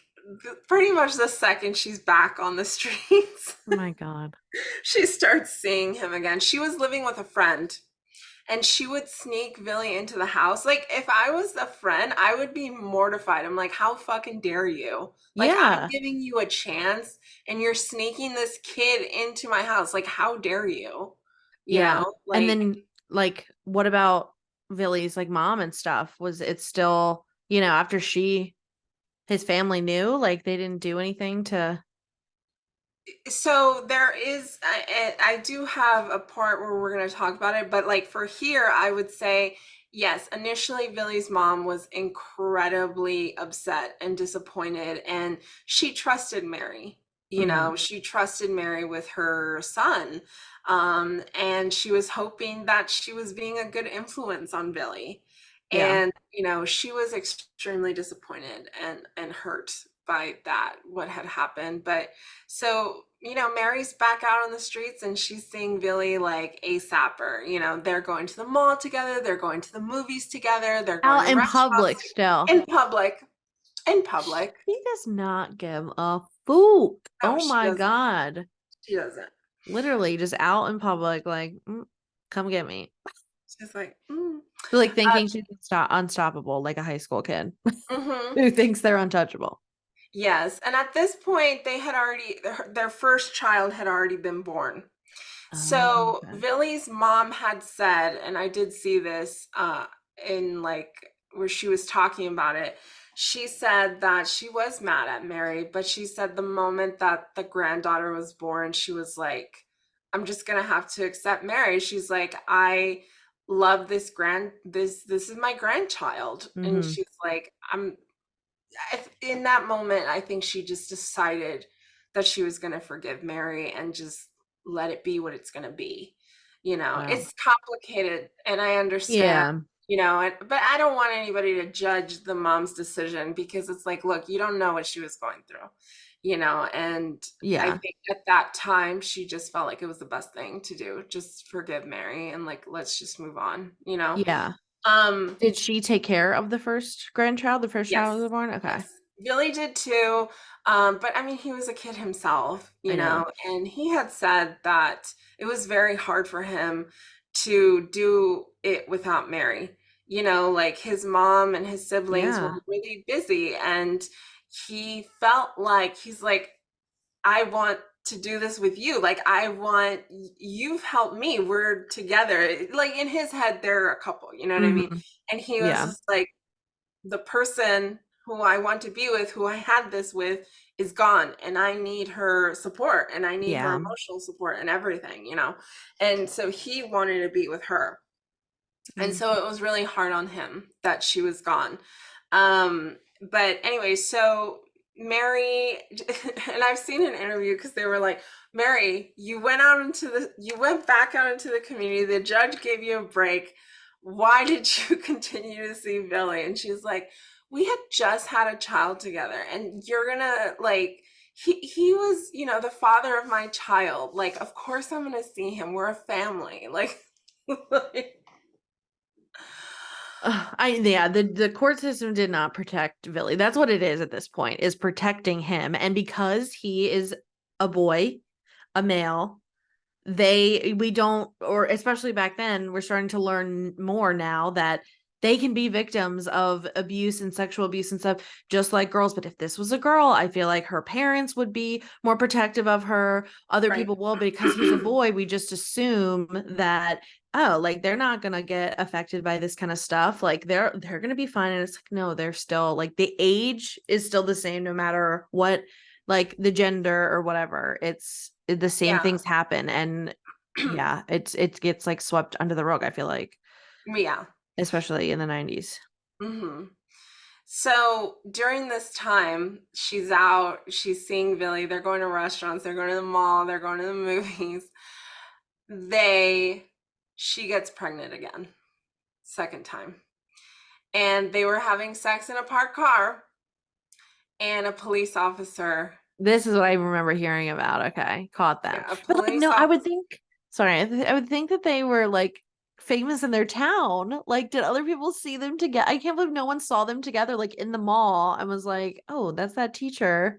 pretty much the second she's back on the streets. Oh my God. She starts seeing him again. She was living with a friend and she would sneak Vili into the house. Like if I was a friend, I would be mortified. I'm like, how fucking dare you? Like I'm giving you a chance and you're sneaking this kid into my house. Like how dare you? You know? Like, and then like, what about Vili's like mom and stuff? Was it still, you know, after his family knew, like they didn't do anything to. So there is, I do have a part where we're going to talk about it, but like for here, I would say, yes, initially Vili's mom was incredibly upset and disappointed, and she trusted Mary. You know, she trusted Mary with her son. And she was hoping that she was being a good influence on Vili. And, you know, she was extremely disappointed and hurt by that, what had happened. But so, you know, Mary's back out on the streets and she's seeing Vili like ASAPper. You know, they're going to the mall together, they're going to the movies together, they're going Out to in restaurants public still. in public. In public. He does not give a fool. No, Oh she my doesn't. God. She doesn't. Literally just out in public, like, come get me. She's like, Like thinking she's unstoppable, like a high school kid Mhm. who thinks they're untouchable. Yes, and at this point, they had already their first child had already been born. So Okay. Vili's mom had said, and I did see this in like where she was talking about it. She said that she was mad at Mary, but she said the moment that the granddaughter was born, she was like, I'm just gonna have to accept Mary. She's like, I love this is my grandchild. And Mm-hmm. she's like, in that moment, I think she just decided that she was going to forgive Mary and just let it be what it's going to be. Wow. It's complicated and I understand, Yeah. but I don't want anybody to judge the mom's decision because it's like, look, you don't know what she was going through, and I Yeah. think at that time she just felt like it was the best thing to do. Just forgive Mary and like, let's just move on. Yeah. Um, Did she take care of the first grandchild, the first yes. child was born? Okay. Yes, Billy did too. But I mean, he was a kid himself, I know. and he had said that it was very hard for him to do it without Mary. Like his mom and his siblings were Yeah. really busy, and he felt like he's like, I want to do this with you. Like, you've helped me. We're together. Like in his head, they're a couple, you know what I mean? Mm-hmm. And he was Yeah. just like, the person who I want to be with, who I had this with, is gone. And I need her support and I need her Yeah. emotional support and everything. And so he wanted to be with her. And Mm. so it was really hard on him that she was gone. But anyway, so Mary, and I've seen an interview because they were like, Mary, you went back out into the community. The judge gave you a break. Why did you continue to see Billy? And she's like, we had just had a child together and you're gonna like, he was, the father of my child. Like, of course I'm gonna see him. We're a family. Like, The court system did not protect Vili. That's what it is at this point, is protecting him. And because he is a boy, a male, we don't, or especially back then, we're starting to learn more now that they can be victims of abuse and sexual abuse and stuff just like girls. But if this was a girl, I feel like her parents would be more protective of her. Other Right. people will, because he's a boy, we just assume that, oh, like they're not gonna get affected by this kind of stuff. Like they're gonna be fine. And it's like, no, they're still, like, the age is still the same no matter what, like the gender or whatever. It's the same Yeah. things happen. And yeah, it gets like swept under the rug, I feel like, Yeah. especially in the 90s. Mm-hmm. So during this time, she's out, she's seeing Billy, they're going to restaurants, they're going to the mall, they're going to the movies. She gets pregnant again, second time. And they were having sex in a parked car, and a police officer. This is what I remember hearing about. Okay, caught them. Yeah, a But like, police no, I would officer. think, sorry, I would think that they were like famous in their town. Like, did other people see them together? I can't believe no one saw them together, like in the mall, and was like, oh, that's that teacher.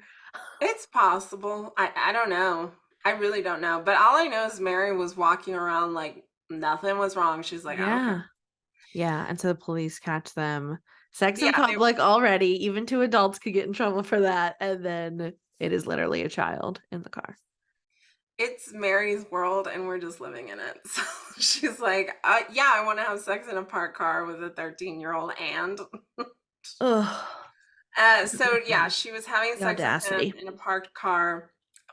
It's possible. I don't know. I really don't know. But all I know is Mary was walking around like nothing was wrong. She's like, I don't care. Yeah, and so the police catch them. Sex in Yeah, public already, even two adults could get in trouble for that. And then it is literally a child in the car. it's Mary's world and we're just living in it. So she's like, yeah, I want to have sex in a parked car with a 13-year-old and Ugh. so yeah, she was having The sex with audacity. him in a parked car.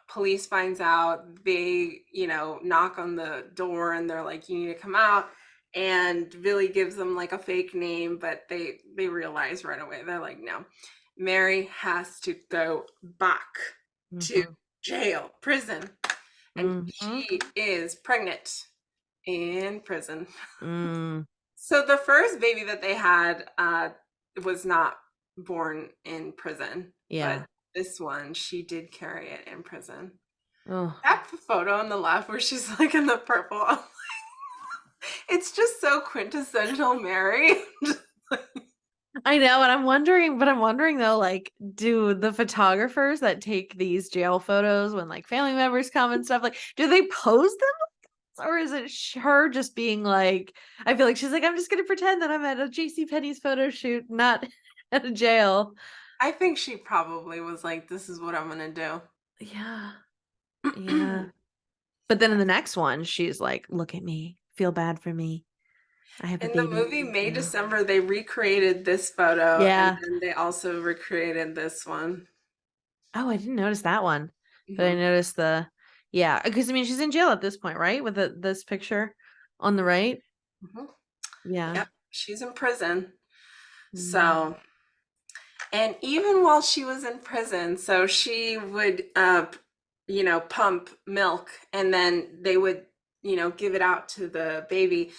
Police finds out. They, knock on the door and they're like, you need to come out. And Billy gives them like a fake name, but they realize right away. They're like, no, Mary has to go back to jail, prison. And she is pregnant in prison. So the first baby that they had was not born in prison. Yeah. But this one, she did carry it in prison. Oh. That photo on the left where she's like in the purple, I'm like, it's just so quintessential Mary. I know, and I'm wondering though, like, do the photographers that take these jail photos when like family members come and stuff, like, do they pose them Or is it her just being like, I feel like she's like, I'm just going to pretend that I'm at a JCPenney's photo shoot, not at a jail. I think she probably was like, this is what I'm going to do. Yeah. Yeah. But then in the next one, she's like, look at me, feel bad for me. I have a In the baby. movie May now." December, they recreated this photo, Yeah. and then they also recreated this one. Oh, I didn't notice that one, but I Mhm. noticed yeah, because I mean, she's in jail at this point, right? With this picture on the right. Mhm. Yeah. Yep, she's in prison. Mm. So, and even while she was in prison, so she would, pump milk, and then they would, give it out to the baby.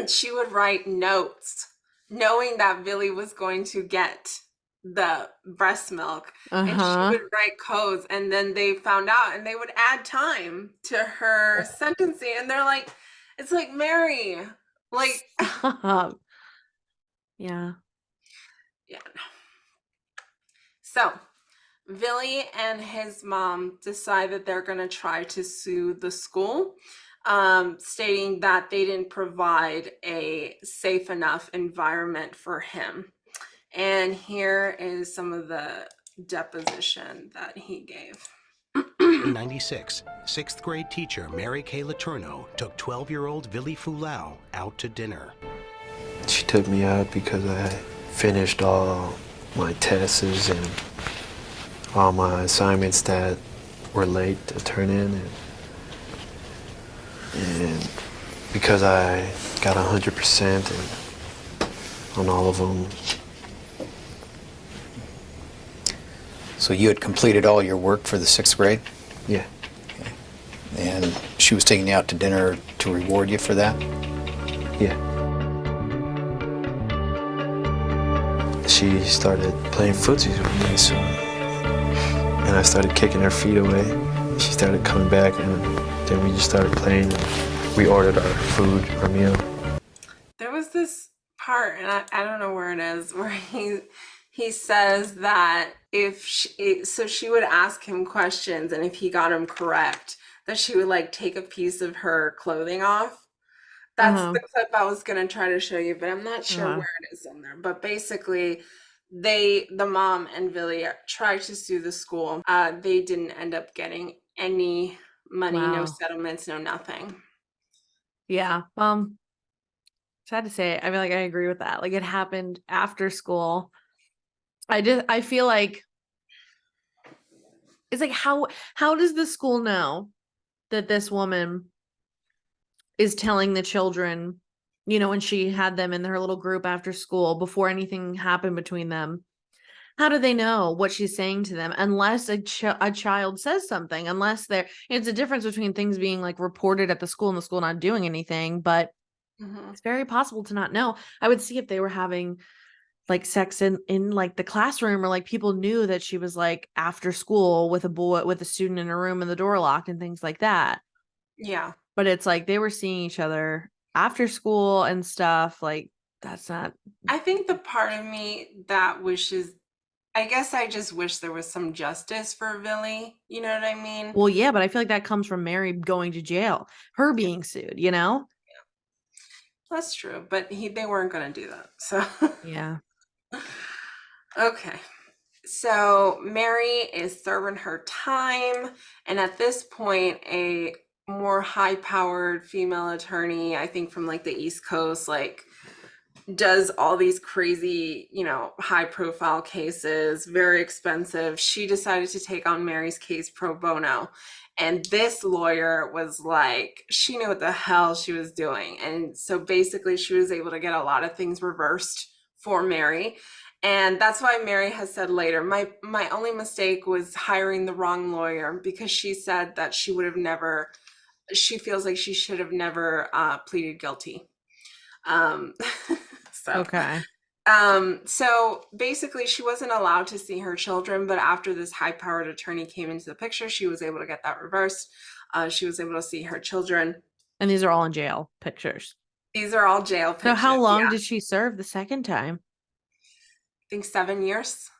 She would write notes, knowing that Vili was going to get the breast milk, and she would write codes, and then they found out, and they would add time to her sentencing, and they're like, it's like, Mary, like, Stop. Yeah. yeah. So Vili and his mom decide that they're going to try to sue the school, stating that they didn't provide a safe enough environment for him. And here is some of the deposition that he gave. In 96, 6th grade teacher Mary Kay Letourneau took 12-year-old Vili Fualaau out to dinner. She took me out because I finished all my tests and all my assignments that were late to turn in, and because I got 100% on all of them. So you had completed all your work for the 6th grade? Yeah. Okay. And she was taking you out to dinner to reward you for that? Yeah. She started playing footsies with me, and I started kicking her feet away. She started coming back, and then we just started playing. And we ordered our food, our meal. There was this part, and I don't know where it is, where he says that if she would ask him questions, and if he got them correct, that she would like take a piece of her clothing off. That's the clip I was gonna try to show you, but I'm not sure where it is on there. But basically, the mom and Vili tried to sue the school. They didn't end up getting any money, no settlements, no nothing. Yeah. Sad to say, I feel like I agree with that. Like, it happened after school. I feel like it's like, how does the school know that this woman is telling the children, when she had them in her little group after school before anything happened between them? How do they know what she's saying to them unless a child says something? Unless it's a difference between things being like reported at the school and the school not doing anything, but it's very possible to not know. I would see if they were having like sex in like the classroom, or like people knew that she was like after school with a student in a room and the door locked and things like that. Yeah. But it's like they were seeing each other after school and stuff. Like, that's not. I think the part of me that wishes, I guess I just wish there was some justice for Vili. You know what I mean? Well, yeah, but I feel like that comes from Mary going to jail, her being sued, Yeah. That's true, but they weren't going to do that. So yeah. Okay. So Mary is serving her time, and at this point, a more high-powered female attorney, I think from like the East Coast, like does all these crazy, high-profile cases, very expensive. She decided to take on Mary's case pro bono. And this lawyer was like, she knew what the hell she was doing. And so basically she was able to get a lot of things reversed for Mary. And that's why Mary has said later, my only mistake was hiring the wrong lawyer, because she said that she feels like she should have never pleaded guilty. Okay. So basically she wasn't allowed to see her children, but after this high-powered attorney came into the picture, she was able to get that reversed. She was able to see her children. And these are all in jail pictures. These are all jail pictures. So how long did she serve the second time? I think 7 years.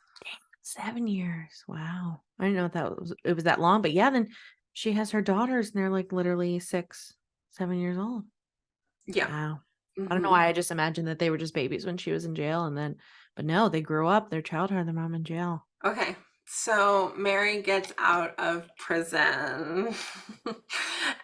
7 years. Wow. I didn't know it was that long, but yeah, then she has her daughters and they're like literally 6. 7 years old. Yeah. Wow. I don't know why I just imagined that they were just babies when she was in jail, and then, but no, they grew up. Their child had their mom in jail. Okay, so Mary gets out of prison,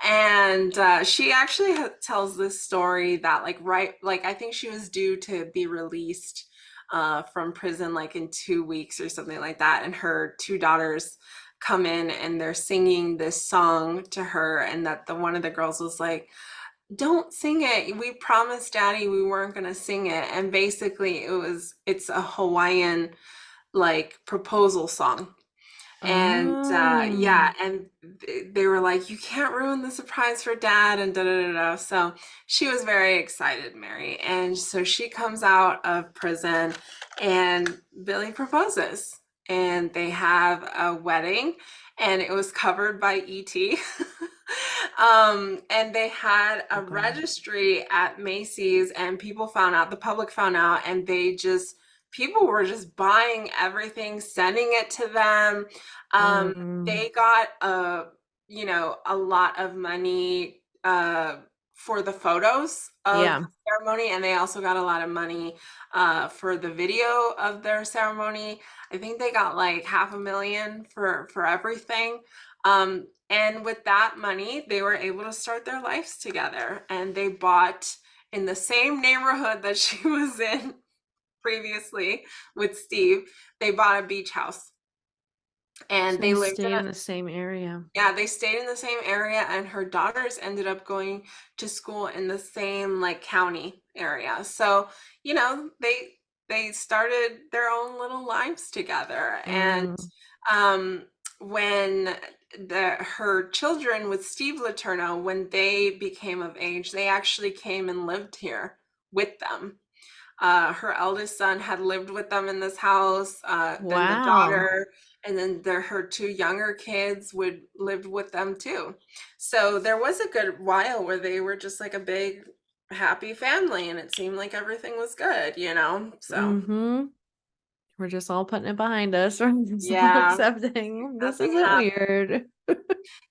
and she actually tells this story that like I think she was due to be released from prison like in 2 weeks or something like that, and her two daughters come in and they're singing this song to her, and that one of the girls was like, don't sing it. We promised Daddy we weren't going to sing it. And basically it's a Hawaiian like proposal song. And yeah, and they were like, you can't ruin the surprise for Dad, and da da da da. So she was very excited, Mary. And so she comes out of prison and Billy proposes, and they have a wedding, and it was covered by E.T. And they had a registry at Macy's, and people found out, the public found out, and people were just buying everything, sending it to them. They got a lot of money for the photos of the ceremony, and they also got a lot of money for the video of their ceremony. I think they got like $500,000 for everything. And with that money, they were able to start their lives together, and they bought in the same neighborhood that she was in previously with Steve. They bought a beach house, and they lived in the same area. Yeah, they stayed in the same area, and her daughters ended up going to school in the same like county area. So, they started their own little lives together. And when her children with Steve Letourneau, when they became of age, they actually came and lived here with them. Her eldest son had lived with them in this house. Then the daughter, and then her two younger kids lived with them too. So there was a good while where they were just like a big happy family, and it seemed like everything was good, so we're just all putting it behind us. We're just all Yeah. accepting this Nothing isn't happened. weird.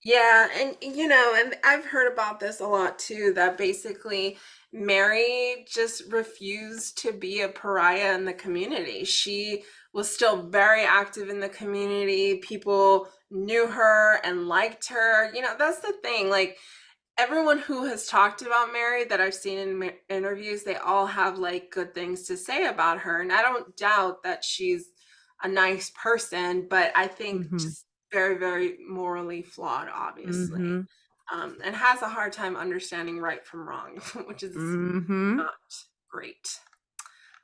Yeah, and and I've heard about this a lot too, that basically Mary just refused to be a pariah in the community. She was still very active in the community. People knew her and liked her. That's the thing. Like, everyone who has talked about Mary that I've seen in interviews, they all have like good things to say about her. And I don't doubt that she's a nice person, but I think just very, very morally flawed, obviously, and has a hard time understanding right from wrong, which is not great.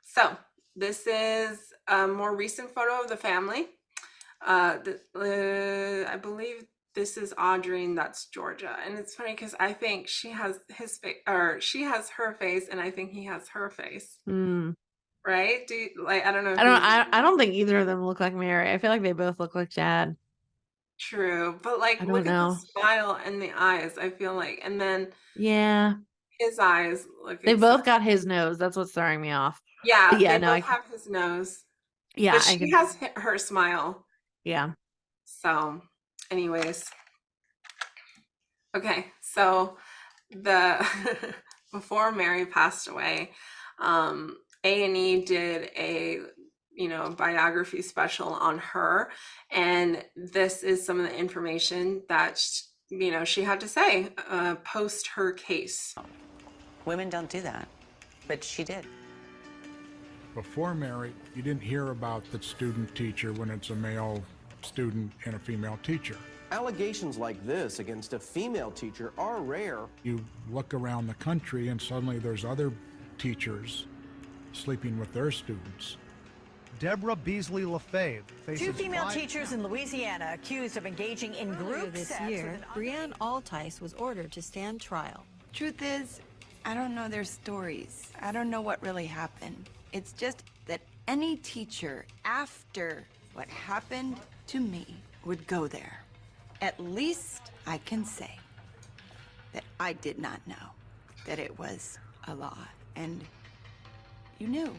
So this is a more recent photo of the family. I believe this is Audrey, and that's Georgia. And it's funny because I think she has his face, or she has her face, and I think he has her face. Right? I don't know. I don't think either of them look like Mary. I feel like they both look like Chad. True, but like, I look don't know. at the smile and the eyes, I feel like, and then his eyes look. They both got his nose. That's what's throwing me off. Yeah, Yeah, they both have his nose. Yeah, but she has her smile. Yeah. So, anyways, okay. So before Mary passed away, A&E did a biography special on her, and this is some of the information that she had to say post her case. Women don't do that, but she did. Before Mary, you didn't hear about the student teacher when it's a male student and a female teacher. Allegations like this against a female teacher are rare. You look around the country and suddenly there's other teachers sleeping with their students. Deborah Beasley LaFave faces two female teachers in Louisiana accused of engaging in group this sex year, with Brianne Altice was ordered to stand trial. Truth is, I don't know their stories. I don't know what really happened. It's just that any teacher after what happened to me would go there. At least I can say that I did not know that it was a law, and you knew.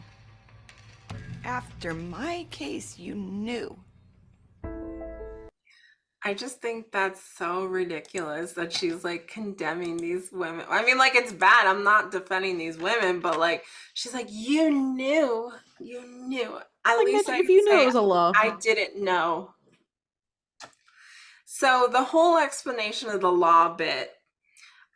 After my case, you knew. I just think that's so ridiculous that she's like condemning these women. I mean, like, it's bad. I'm not defending these women, but like, she's like, you knew. At Like, least bitch, I if can you knew it say was a law. I didn't know. So the whole explanation of the law bit,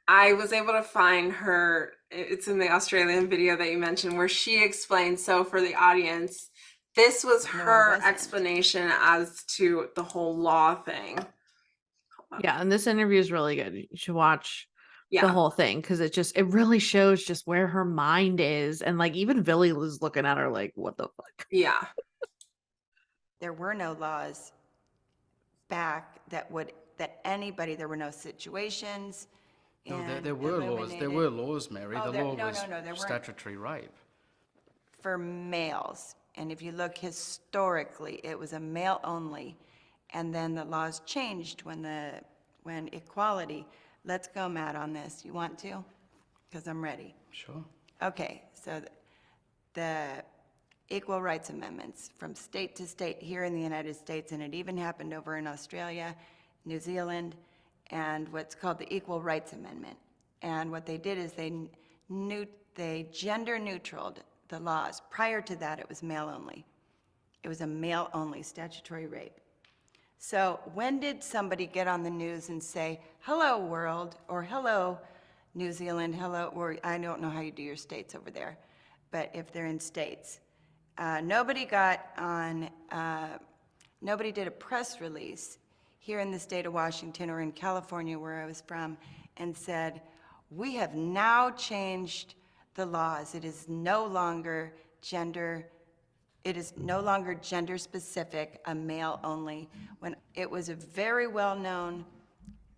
I was able to find her. It's in the Australian video that you mentioned where she explained. So for the audience, this was her explanation as to the whole law thing. Yeah, and this interview is really good. You should watch the Yeah. whole thing because it really shows just where her mind is. And like even Vili was looking at her like, what the fuck? Yeah. There were no laws back that anybody, there were no situations. No, there were laws. There were laws, Mary. Oh, the law was there weren't. statutory rape. For males. And if you look historically, it was a male only. And then the laws changed when equality. Let's go, Matt, on this. You want to? Because I'm ready. Sure. Okay, so the Equal Rights Amendments from state to state here in the United States, and it even happened over in Australia, New Zealand, and what's called the Equal Rights Amendment. And what they did is they gender neutraled the laws. Prior to that, it was male only. It was a male only statutory rape. So when did somebody get on the news and say, hello world, or hello New Zealand, hello, or I don't know how you do your states over there, but if they're in states. Nobody did a press release here in the state of Washington or in California where I was from and said, we have now changed the laws. It is no longer gender specific, a male only, when it was a very well-known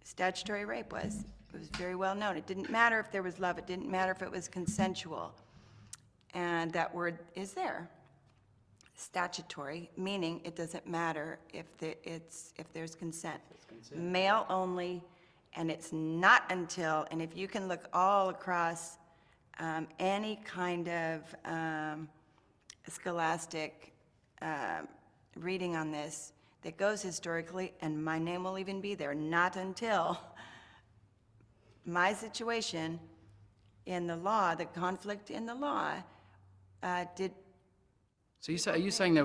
statutory rape was. It was very well known. It didn't matter if there was love. It didn't matter if it was consensual. And that word is there. Statutory, meaning it doesn't matter if there's consent. Male only, and it's not until, and if you can look all across any kind of scholastic reading on this that goes historically, and my name will even be there, not until my situation in the law, the conflict in the law, did. So are you saying there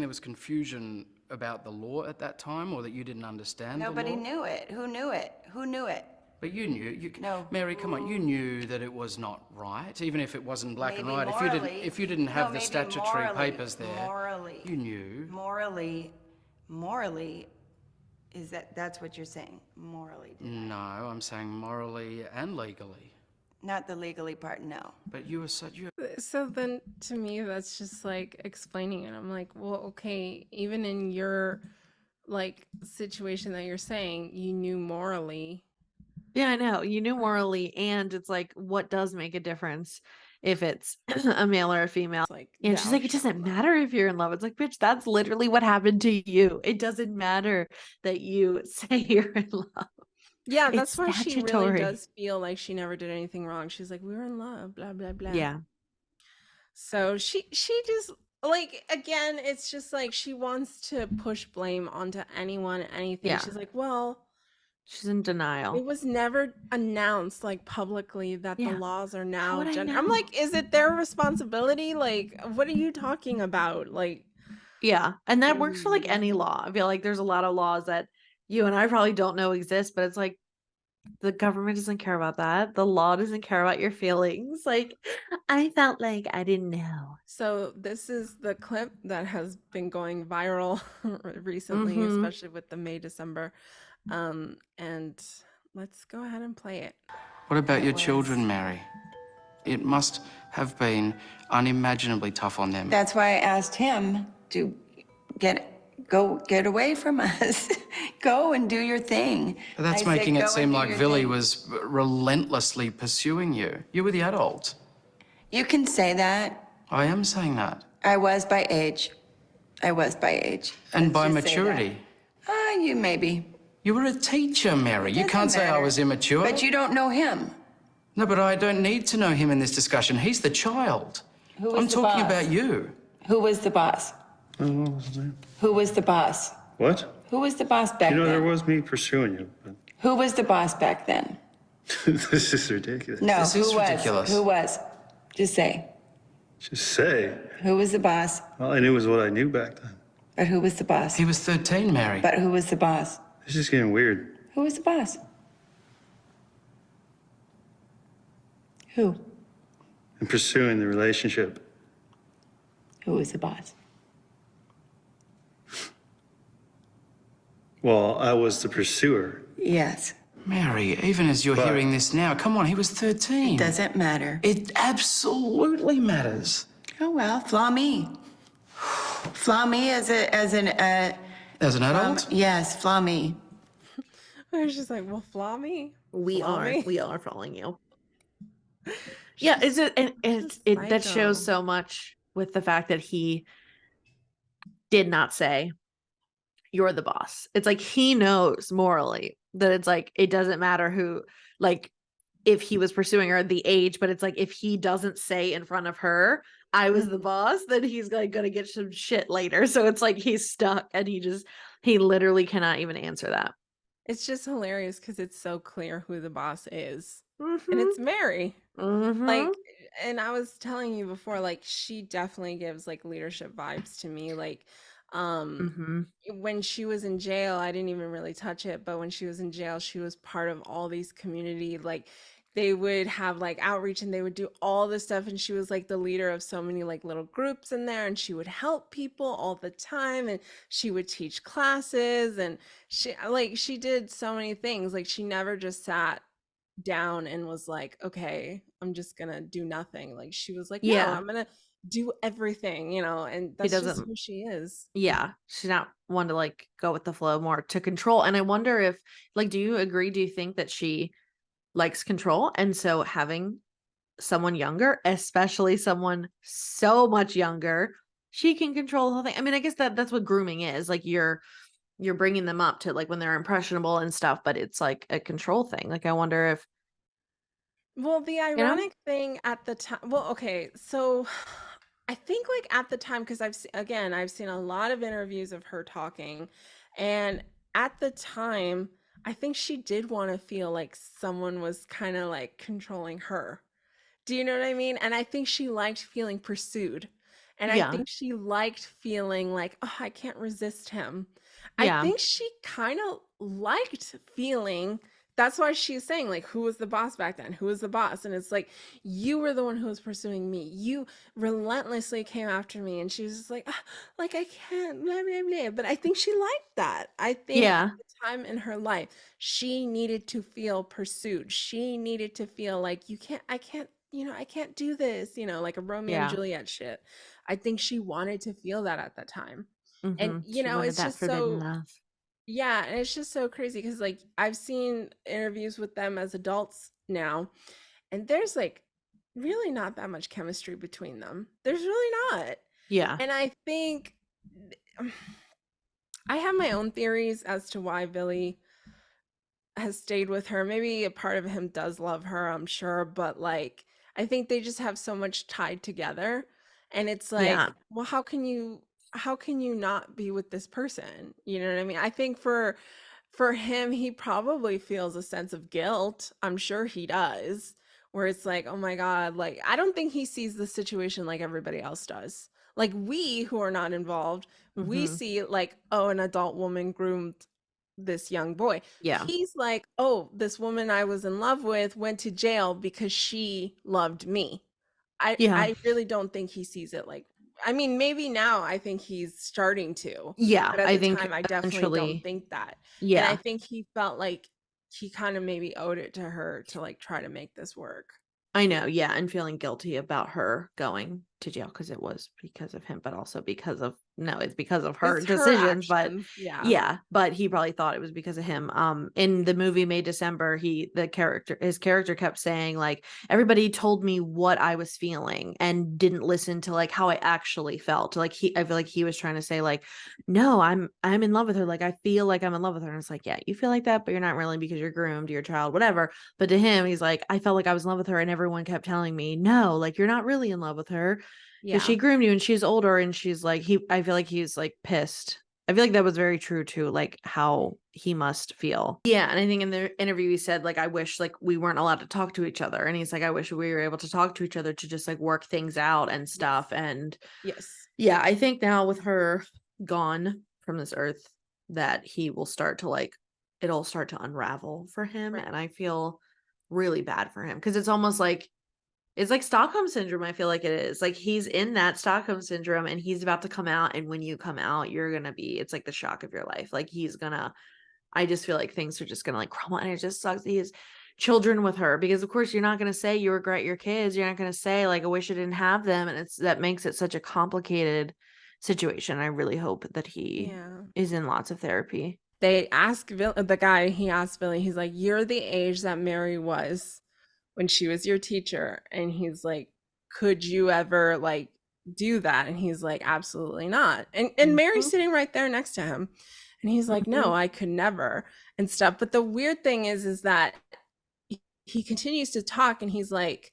was confusion about the law at that time, or that you didn't understand Nobody the law? knew it. Who knew it? Who knew it? But you knew. No. Mary, come on, you knew that it was not right, even if it wasn't black and Maybe white. morally, If you didn't have the maybe statutory morally, papers there, morally, you knew. Morally, that's what you're saying? Morally. No, I'm saying morally and legally. Not the legally part, no. But you were such. So then, to me, that's just like explaining it. I'm like, well, okay, even in your like situation that you're saying, you knew morally. Yeah, I know. You knew morally, and it's like, what does make a difference if it's a male or a female? And she's like, it doesn't matter if you're in love. It's like, bitch, that's literally what happened to you. It doesn't matter that you say you're in love. Yeah, that's It's why she really statutory. does feel like she never did anything wrong. She's like, we were in love, blah, blah, blah. Yeah. So she just, like, again, it's just like she wants to push blame onto anyone, anything. Yeah. She's like, well, She's in denial. it was never announced like publicly that Yeah. the laws are How now would I gender. I'm know? like, is it their responsibility? Like, what are you talking about? Like, Yeah. And that works for like any law. I feel like there's a lot of laws that you and I probably don't know exist, but it's like the government doesn't care about that. The law doesn't care about your feelings. Like, I felt like I didn't know. so this is the clip that has been going viral recently, Mhm. especially with the May, December. And let's go ahead and play it. What about your children, Mary? It must have been unimaginably tough on them. That's why I asked him to go get away from us. Go and do your thing. But that's I said, making "Go it and seem do like your Vili thing." was relentlessly pursuing you. You were the adult. You can say that. I am saying that. I was by age. And By Let's just say maturity. that. You maybe. You were a teacher, Mary. You Doesn't can't say I matter. was immature. But you don't know him. No, but I don't need to know him in this discussion. He's the child. Who was I'm the talking boss? about you. Who was the boss? What was his name? Who was the boss? What? Who was the boss back You know, there then? was me pursuing you, but Who was the boss back then? this is ridiculous. No, This who is was? ridiculous. Who was? Just say. Just say. Who was the boss? All I knew was what I knew back then. But who was the boss? He was 13, Mary. But who was the boss? This is getting weird. Who was the boss? Who? I'm pursuing the relationship. Who was the boss? Well, I was the pursuer. Yes. Mary, even as you're hearing this now, come on, he was 13. Doesn't matter. It absolutely matters. Oh well, flaw me. Flaw me as an adult? Yes, flaw me. I was just like, well, flaw me. We Flaw are. me. We are following you. Yeah, is it and that shows psycho. so much with the fact that he did not say you're the boss. It's like he knows morally that it's like it doesn't matter who, like, if he was pursuing her, the age, but it's like if he doesn't say in front of her I was the boss, then he's like gonna get some shit later. So it's like he's stuck and he literally cannot even answer that. It's just hilarious because it's so clear who the boss is. Mm-hmm. And it's Mary. Mm-hmm. Like, and I was telling you before, like, she definitely gives like leadership vibes to me. Like, Mm-hmm. when she was in jail, I didn't even really touch it, but when she was in jail, she was part of all these community, like, they would have like outreach and they would do all this stuff, and she was like the leader of so many like little groups in there, and she would help people all the time, and she would teach classes, and she did so many things. Like, she never just sat down and was like, okay, I'm just gonna do nothing. Like, she was like, no, Yeah. I'm gonna do everything, and He that's just doesn't who she is. Yeah, she's not one to like go with the flow, more to control. And I wonder if, like, do you agree? Do you think that she likes control? And so having someone younger, especially someone so much younger, she can control the whole thing. I mean, I guess that's what grooming is. Like, you're bringing them up to like when they're impressionable and stuff, but it's like a control thing. Like, I wonder if, Well, the you know? ironic thing at the time, well, okay, so I think like at the time, because I've seen a lot of interviews of her talking, and at the time, I think she did want to feel like someone was kind of like controlling her. Do you know what I mean? And I think she liked feeling pursued. And I Yeah. think she liked feeling like, oh, I can't resist him. I Yeah. think she kind of liked feeling. That's why she's saying, like, who was the boss back then? Who was the boss? And it's like, you were the one who was pursuing me. You relentlessly came after me. And she was just like, "Ah, like, I can't, blah, blah, blah." But I think she liked that. I think Yeah. at the time in her life, she needed to feel pursued. She needed to feel like, I can't, I can't do this, like a Romeo and Yeah. Juliet shit. I think she wanted to feel that at the time. And, Mhm. She wanted it's that just forbidden so, love. yeah, and it's just so crazy because like I've seen interviews with them as adults now, and there's like really not that much chemistry between them. There's really not. Yeah. And I think I have my own theories as to why Billy has stayed with her. Maybe a part of him does love her, I'm sure, but like I think they just have so much tied together, and it's like, Yeah. well, how can you not be with this person? You know what I mean? I think for him, he probably feels a sense of guilt. I'm sure he does, where it's like, oh my God, like I don't think he sees the situation like everybody else does. Like, we who are not involved, we Mhm. see like, oh, an adult woman groomed this young boy. Yeah. He's like, oh, this woman I was in love with went to jail because she loved me. Yeah. I really don't think he sees it like, I mean, maybe now I think he's starting to, Yeah. but at I the think time I definitely don't eventually, think that. And I yeah. think he felt like he kind of maybe owed it to her to like try to make this work. I know, yeah, and feeling guilty about her going to jail because it was because of him, but also because of it's because of her It's her decisions. But actions, yeah. yeah, but he probably thought it was because of him. In the movie May December, his character kept saying like everybody told me what I was feeling and didn't listen to like how I actually felt. Like I feel like he was trying to say like, no, I'm in love with her. Like I feel like I'm in love with her. And it's like, yeah, you feel like that, but you're not really because you're groomed, you're a child, whatever. But to him, he's like, I felt like I was in love with her, and everyone kept telling me, no, like you're not really in love with her. Yeah. Because she groomed you and she's older, and she's like I feel like he's like pissed I feel like that was very true to like how he must feel. Yeah, and I think in the interview he said like I wish like we weren't allowed to talk to each other, and he's like I wish we were able to talk to each other to just like work things out and stuff. And Yes. yeah, I think now with her gone from this earth that he will start to like it'll start to unravel for him, and I feel really bad for him because it's like Stockholm syndrome. I feel like it is like he's in that Stockholm syndrome and he's about to come out, and when you come out you're gonna be it's like the shock of your life. Like I just feel like things are just gonna like crumble, and it just sucks that he has children with her, because of course you're not gonna say you regret your kids, you're not gonna say like I wish I didn't have them, and it's that makes it such a complicated situation. I really hope that he is in lots of therapy. They ask the guy, he asked Billy, he's like, you're the age that Mary was when she was your teacher. And he's like, could you ever like do that? And he's like, absolutely not. And Mary's sitting right there next to him. And he's like, no, I could never and stuff. But the weird thing is that he continues to talk and he's like,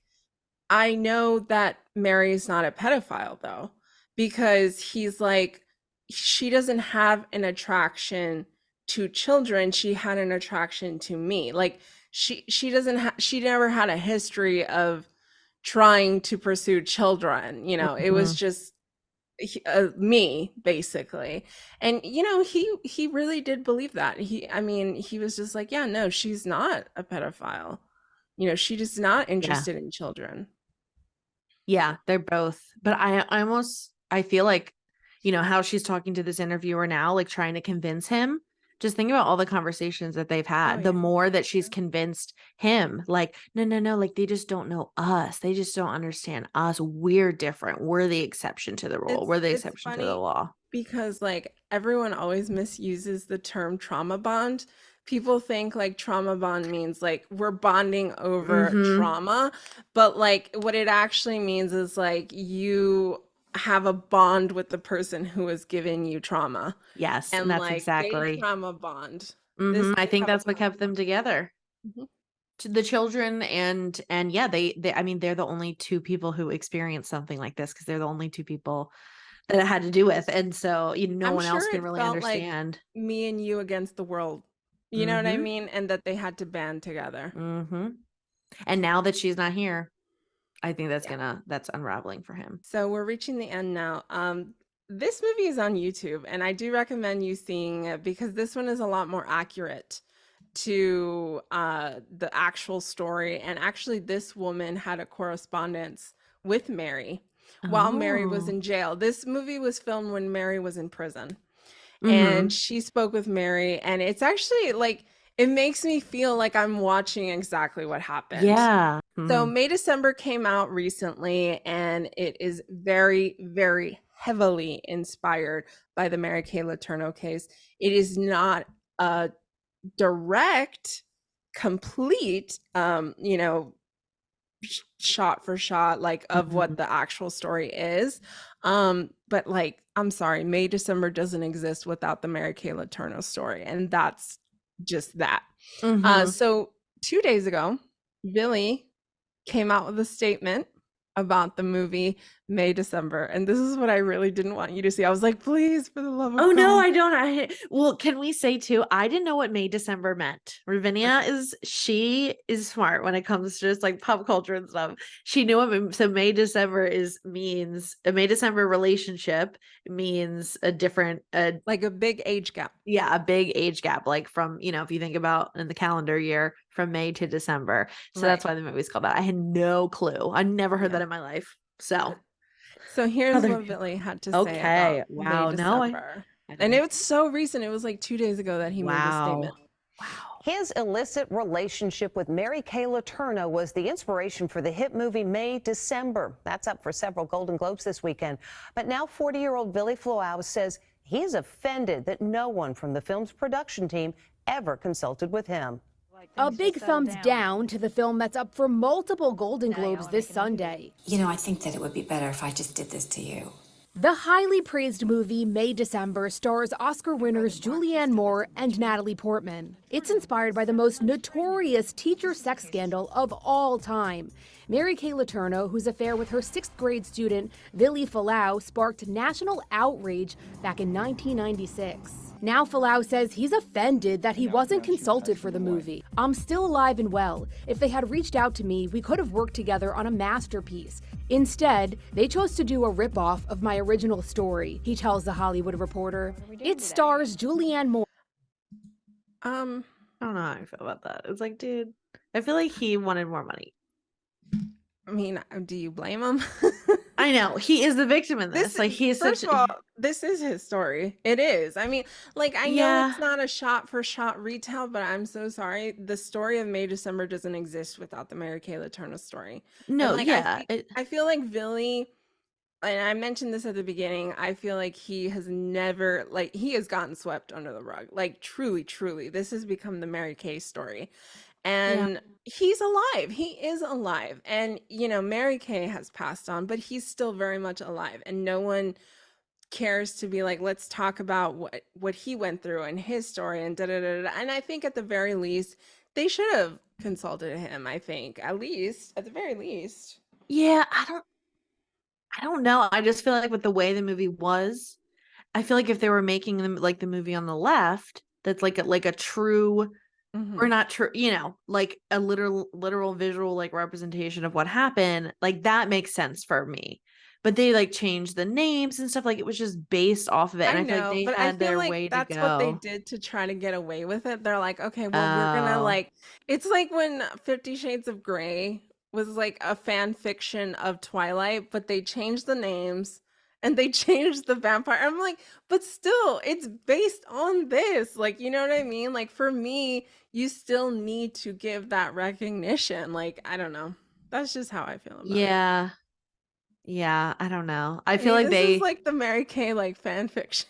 I know that Mary's not a pedophile though, because he's like, she doesn't have an attraction to children. She had an attraction to me. Like she never had a history of trying to pursue children. You know, it was just me basically. And you know, he really did believe that. He was just like, yeah, no, she's not a pedophile. You know, she's just not interested in children. Yeah, they're both. But I feel like, you know, how she's talking to this interviewer now, like trying to convince him. Just think about all the conversations that they've had. The more that she's convinced him, like, no, like they just don't know us. They just don't understand us. We're different. We're the exception to the rule. We're the exception to the law. Because like everyone always misuses the term trauma bond. People think like trauma bond means like we're bonding over trauma, but like what it actually means is like you have a bond with the person who is giving you trauma. Yes, and that's like exactly. they trauma bond. I think that's what kept them together. To the children and yeah, they I mean they're the only two people who experienced something like this, because they're the only two people that it had to do with, and so no one else can really understand. Like me and you against the world. You know what I mean? And that they had to band together. And now that she's not here, I think that's unraveling for him. So we're reaching the end now. This movie is on YouTube, and I do recommend you seeing it because this one is a lot more accurate to the actual story. And actually, this woman had a correspondence with Mary while Mary was in jail. This movie was filmed when Mary was in prison. And she spoke with Mary, and it's actually like it makes me feel like I'm watching exactly what happened. Yeah. So May December came out recently, and it is very, very heavily inspired by the Mary Kay Letourneau case. It is not a direct, complete, you know, shot for shot like of what the actual story is. But like, I'm sorry, May December doesn't exist without the Mary Kay Letourneau story, and that's just that. So 2 days ago, Vili came out with a statement about the movie May December, and this is what I really didn't want you to see. I was like, please, for the love of God. No, I don't. Well, can we say too, I didn't know what May December meant. Ravinia she is smart when it comes to just like pop culture and stuff. She knew what so May December means a May December relationship means a different like a big age gap. Yeah, a big age gap, like from, you know, if you think about in the calendar year from May to December. So that's why the movie's called that. I had no clue. I never heard that in my life. So here's what Vili had to say about May December. And it was so recent. It was like 2 days ago that he made this statement. His illicit relationship with Mary Kay Letourneau was the inspiration for the hit movie May December. That's up for several Golden Globes this weekend. But now 40-year-old Vili Fualaau says he's offended that no one from the film's production team ever consulted with him. A big thumbs down to the film that's up for multiple Golden Globes this Sunday. You know, I think that it would be better if I just did this to you. The highly praised movie May December stars Oscar winners Julianne Moore and Natalie Portman. It's inspired by the most notorious teacher sex scandal of all time. Mary Kay Letourneau, whose affair with her 6th grade student Vili Fualaau sparked national outrage back in 1996. Now Fualaau says he's offended that he wasn't consulted for the movie. I'm still alive and well. If they had reached out to me, we could have worked together on a masterpiece. Instead, they chose to do a ripoff of my original story, he tells The Hollywood Reporter. It stars Julianne Moore. I don't know how I feel about that. It's like, dude, I feel like he wanted more money. I mean, do you blame him? I know he is the victim in this. Like he is First such. of all, this is his story. It is. I mean, like I know Yeah. it's not a shot for shot retell, but I'm so sorry. The story of May December doesn't exist without the Mary Kay Letourneau story. No, And, like, yeah, I feel like Vili, and I mentioned this at the beginning, I feel like he has never, like, he has gotten swept under the rug. Like, truly, truly, this has become the Mary Kay story. And he's alive. He is alive. And, you know, Mary Kay has passed on, but he's still very much alive. And no one cares to be like, let's talk about what he went through and his story and da da da da. And I think at the very least, they should have consulted him, I think. At the very least. Yeah, I don't know. I just feel like with the way the movie was, I feel like if they were making them like the movie on the left, that's like a true or not true, you know, like a literal visual like representation of what happened, like that makes sense for me. But they like changed the names and stuff, like it was just based off of it. And I feel like they but I had feel their like way to that's what they go. did to try to get away with it. They're like, okay, well, we're gonna Oh. like, it's like when 50 Shades of Grey was like a fan fiction of Twilight, but they changed the names and they changed the vampire. I'm like, but still, it's based on this. Like, you know what I mean? Like, for me, you still need to give that recognition. Like, I don't know. That's just how I feel about it. Yeah. Yeah, I don't know. I feel mean, like this is they like the Mary Kay like fan fiction.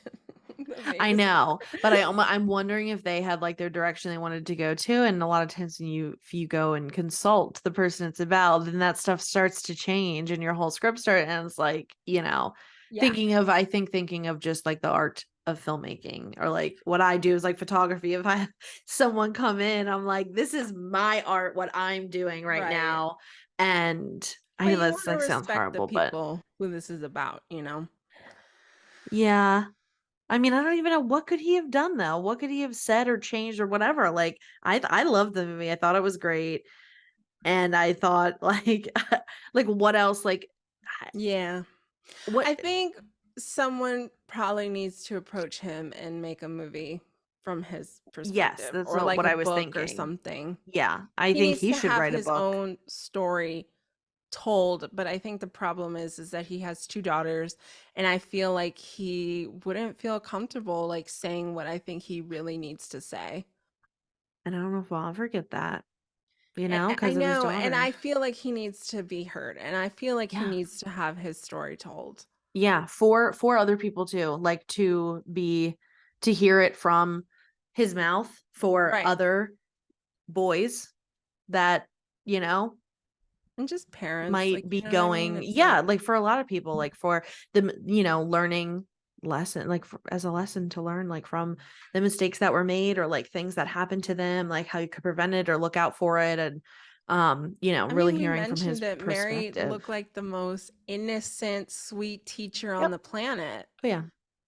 I know, but I'm wondering if they had like their direction they wanted to go to, and a lot of times when if you go and consult the person it's about, then that stuff starts to change and your whole script and it's like, you know, thinking of just like the art of filmmaking, or like what I do is like photography. If I have someone come in, I'm like, this is my art, what I'm doing right now. And I know But you that's wanna like sounds respect horrible, the but people who this is about, you know? yeah. I mean, I don't even know what could he have done though. What could he have said or changed or whatever? Like, I loved the movie. I thought it was great, and I thought like, like what else? Like, Yeah. what? I think someone probably needs to approach him and make a movie from his Yes, perspective, that's or like what a I was book or thinking. something. Yeah, I He think needs he to should have write a his book. own story told, but I think the problem is that he has 2 daughters, and I feel like he wouldn't feel comfortable like saying what I think he really needs to say. And I don't know if I'll ever get that, you I know, I because of his know, and daughter. I feel like he needs to be heard, and I feel like he Yeah. needs to have his story told. Yeah, for other people too, like to hear it from his mouth for Right. other boys that, you know, And just parents, like, might be you know what I mean? going, It's yeah, like like for a lot of people, like for them, you know, learning lesson, like as a lesson to learn, like from the mistakes that were made, or like things that happened to them, like how you could prevent it or look out for it. And you know, I really mean, we hearing from his mentioned that Mary perspective. looked like the most innocent, sweet teacher on Yep. the planet. Oh yeah.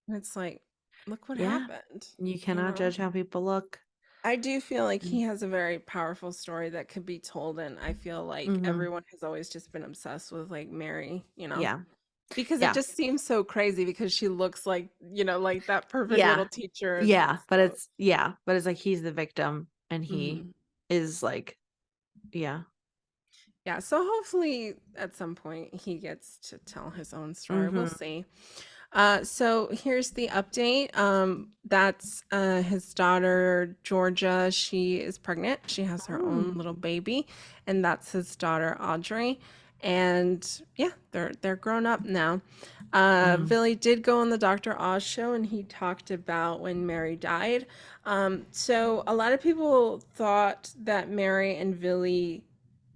And it's like, look what Yeah. happened, You you cannot know? judge how people look. I do feel like he has a very powerful story that could be told, and I feel like Mhm. everyone has always just been obsessed with like Mary, you know? Yeah. Because it Yeah. just seems so crazy because she looks like, you know, like that perfect Yeah. little teacher. Yeah. But So, it's like he's the victim and he mhm. is like, yeah. Yeah, so hopefully at some point he gets to tell his own story. We'll Mhm. see. So here's the update. That's his daughter Georgia. She is pregnant. She has her own little baby, and that's his daughter Audrey. And yeah, they're grown up now. Vili did go on the Dr. Oz show, and he talked about when Mary died. So a lot of people thought that Mary and Vili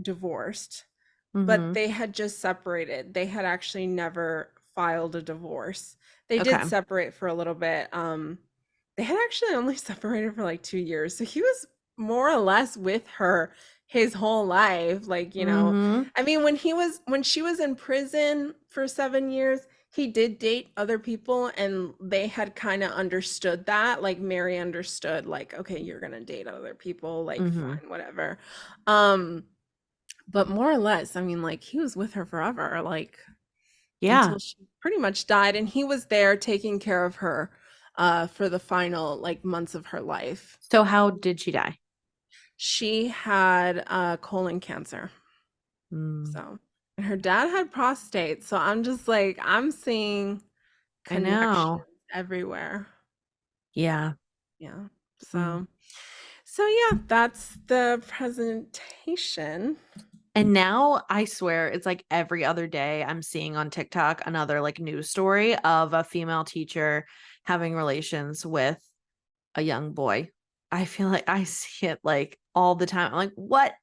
divorced, but Mhm. they had just separated. They had actually never filed a divorce. They did Okay. separate for a little bit. They had actually only separated for like 2 years. So he was more or less with her his whole life. Like, you know, Mhm. I mean, when she was in prison for 7 years, he did date other people and they had kind of understood that. Like Mary understood, like, okay, you're gonna date other people, like Mhm. fine, whatever. But more or less, I mean, like he was with her forever, like Yeah. until she pretty much died, and he was there taking care of her for the final like months of her life. So how did she die? She had colon cancer. Mm, So, and her dad had prostate. So I'm just like, I'm seeing I connections know. everywhere. Yeah. Yeah. Mm. So yeah, that's the presentation. And now I swear it's like every other day I'm seeing on TikTok another like news story of a female teacher having relations with a young boy. I feel like I see it like all the time. I'm like, what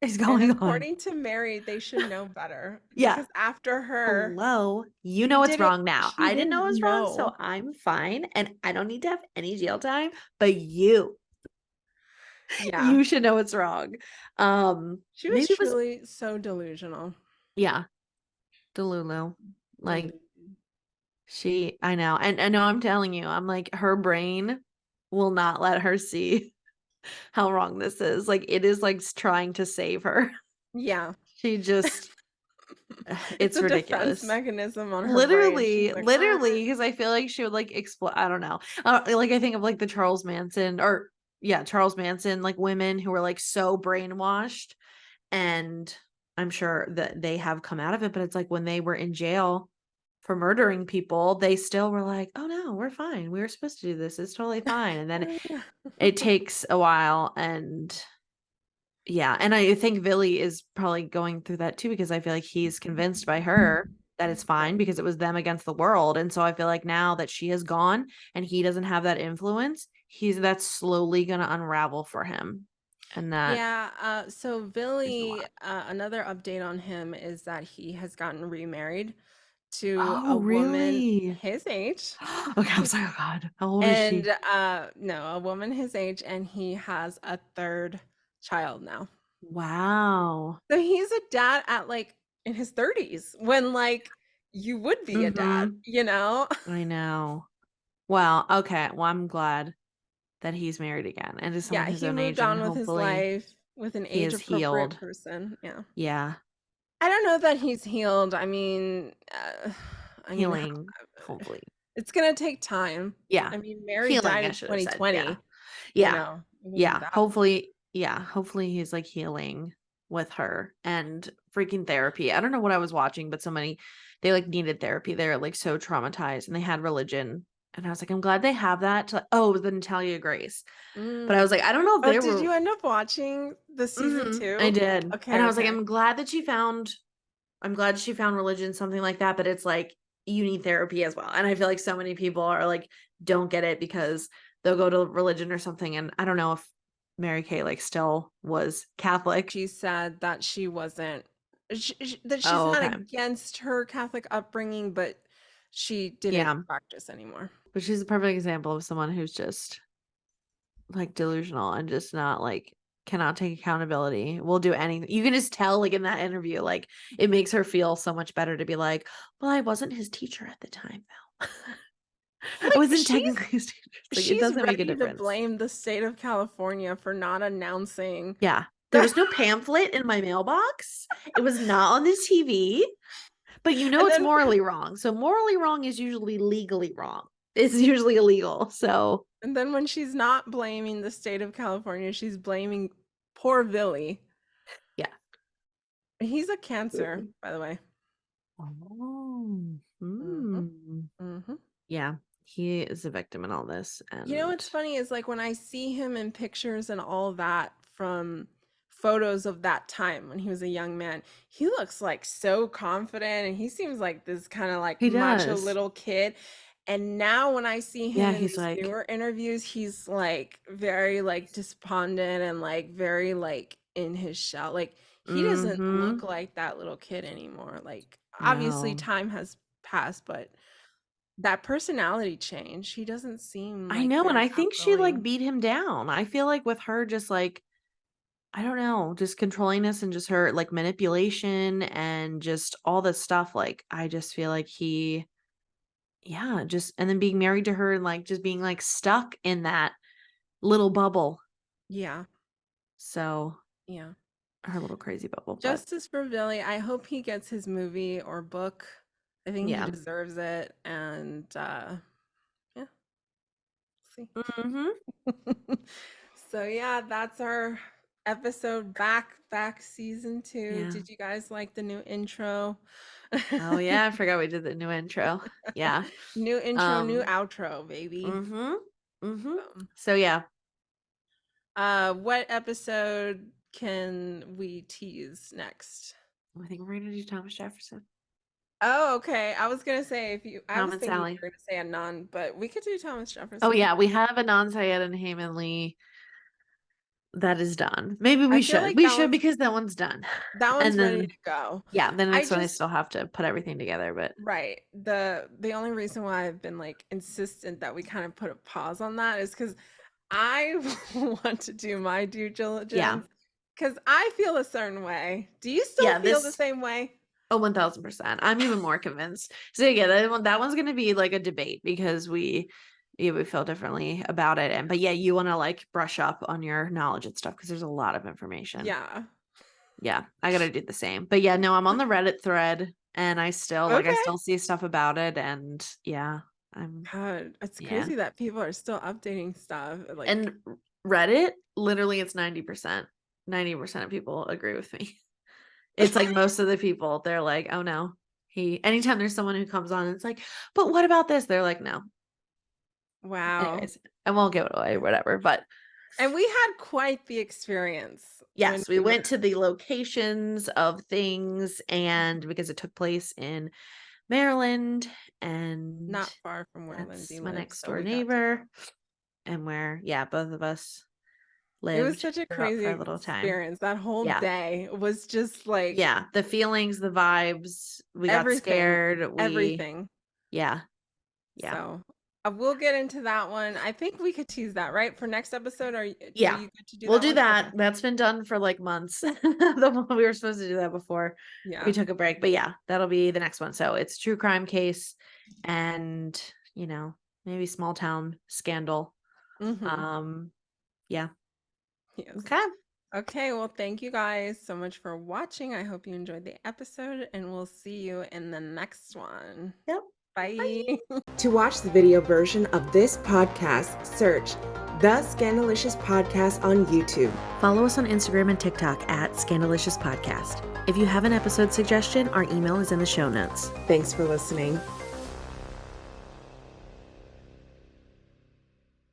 is And going on? according to Mary, they should know better Yeah. because after her, Hello. You know she what's didn't wrong now. she I didn't know it didn't was wrong, so know. I'm fine and I don't need to have any jail time, but you Yeah. you should know what's wrong. She was Maybe it was truly so delusional. yeah, Delulu. Like Delusional. I know. And I know I'm telling you, I'm like her brain will not let her see how wrong this is. Like it is like trying to save her. Yeah. She just It's it's a defense ridiculous. mechanism on her brain. She's like, Literally, because I feel like she would like explode. I don't know. Like I think of like the Charles Manson or yeah, Charles Manson, like women who were like so brainwashed, and I'm sure that they have come out of it, but it's like when they were in jail for murdering people, they still were like, "Oh no, we're fine. We were supposed to do this. It's totally fine." And then yeah. it takes a while, and yeah, and I think Vili is probably going through that too because I feel like he's convinced by her that it's fine because it was them against the world. And so I feel like now that she has gone and he doesn't have that influence, that's slowly going to unravel for him. And that Yeah, so is a Billy, lot. another update on him is that he has gotten remarried to a Oh, woman really? his age. Okay, I was like, oh God, how old is And she? no, a woman his age, and he has a third child now. Wow. So he's a dad at like in his 30s when like you would be a dad, Mm-hmm. you know? I know. Well, okay. Well, I'm glad that he's married again and to someone Yeah, his he own moved age, and on with his hopefully life with an he age is appropriate healed. person. Yeah. Yeah. I don't know that he's healed. I mean, Healing, hopefully. it's gonna take time. Yeah. I mean, Mary Healing, died I in should have said. Yeah. 2020, you Yeah. know. I mean, Yeah. that Hopefully he's like healing with her and freaking therapy. I don't know what I was watching, but they like needed therapy. They're like so traumatized and they had religion. And I was like, I'm glad they have that. Oh, it was the Natalia Grace. But I was like, I don't know if Oh, they did were. you end up watching the season I 2? did. And Okay, I was like, okay. I'm glad she found religion, something like that, but it's like you need therapy as well. And I feel like so many people are like, don't get it because they'll go to religion or something. And I don't know if Mary Kay like still was Catholic. She said that she wasn't that she's Oh, not okay. against her Catholic upbringing, but she didn't Yeah. practice anymore. But she's a perfect example of someone who's just like delusional and just not like cannot take accountability, will do anything. You can just tell like in that interview, like it makes her feel so much better to be like, well, I wasn't his teacher at the time though. I Like wasn't technically his teacher. It's like it she's doesn't make a ready to difference. blame the state of California for not announcing. Yeah. There was no pamphlet in my mailbox. It was not on the TV. But you know And it's then morally wrong. So morally wrong is usually legally wrong. It's usually illegal. So and then when she's not blaming the state of California, she's blaming poor Vili. yeah. He's a Cancer, by the way. Oh. Mm-hmm. Yeah. He is a victim in all this. And You know what's funny is like when I see him in pictures and all that from photos of that time when he was a young man, he looks like so confident and he seems like this kind of like he macho does. little kid. And now when I see him Yeah, in he's these like newer interviews, he's like very like despondent and like very like in his shell. Like he doesn't look like that little kid anymore. Like obviously No. time has passed, but that personality change, he doesn't seem I like know, and very I think she, like, outgoing. beat him down. I feel like with her just, like, I don't know, just controllingness and just her, like, manipulation and just all this stuff, like, I just feel like he yeah, just and then being married to her and, like, just being, like, stuck in that little bubble. Yeah. So, Yeah. her little crazy bubble, but Justice for Billy. I hope he gets his movie or book. I think he yeah. deserves it. And yeah, see. Mhm. So yeah, that's our episode back season 2. Yeah. Did you guys like the new intro? Oh, yeah, I forgot we did the new intro. Yeah. New intro, new outro, baby. Mhm. Mhm. Um, So, yeah. what episode can we tease next? I think we're gonna do Thomas Jefferson. Oh, okay. I was gonna say I Tom was and thinking you Sally. were gonna say Anon, but we could do Thomas Jefferson. Oh, yeah, we have Anand Syed and Heyman Lee that is done. Maybe I we feel should. like We should because that one's done. that one's And ready then to go. yeah, the I next one I just still have to put everything together, but right. The only reason why I've been like insistent that we kind of put a pause on that is because I want to do my due yeah. diligence because I feel a certain way. Do you still Yeah, feel the this same way? oh, 1000%. I'm even more convinced. So yeah, that one's gonna be like a debate because we feel differently about it. And but yeah, you want to like brush up on your knowledge and stuff because there's a lot of information. Yeah. Yeah, I gotta do the same. But yeah, no, I'm on the Reddit thread and I still Okay. I still see stuff about it and yeah, I'm God, it's yeah. crazy that people are still updating stuff. Like, And Reddit, literally it's 90%. 90% of people agree with me. It's like most of the people, they're like, oh no. Anytime there's someone who comes on, it's like, but what about this? They're like, no. wow. Anyways, I won't give it away, whatever. But And we had quite the experience. yes, we went to the locations of things and because it took place in Maryland and not far from where that's Lindsay my lives, next so door we got to neighbor and where, yeah, both of us It was lived such a for crazy a little time. experience. That whole Yeah. day was just like Yeah, the feelings, the vibes, we got everything, scared, everything. yeah. Yeah. So we'll get into that one. I think we could tease that, right? For next episode, are you Yeah. good to do We'll that do one? that. Okay. That's been done for like months. The one we were supposed to do that before Yeah. we took a break. But yeah, that'll be the next one. So it's a true crime case and, maybe small town scandal. Mhm. Yeah. Yes. Okay. Okay, well, thank you guys so much for watching. I hope you enjoyed the episode, and we'll see you in the next one. Yep. Bye. To watch the video version of this podcast, search The Scandalicious Podcast on YouTube. Follow us on Instagram and TikTok at Scandalicious Podcast. If you have an episode suggestion, our email is in the show notes. Thanks for listening.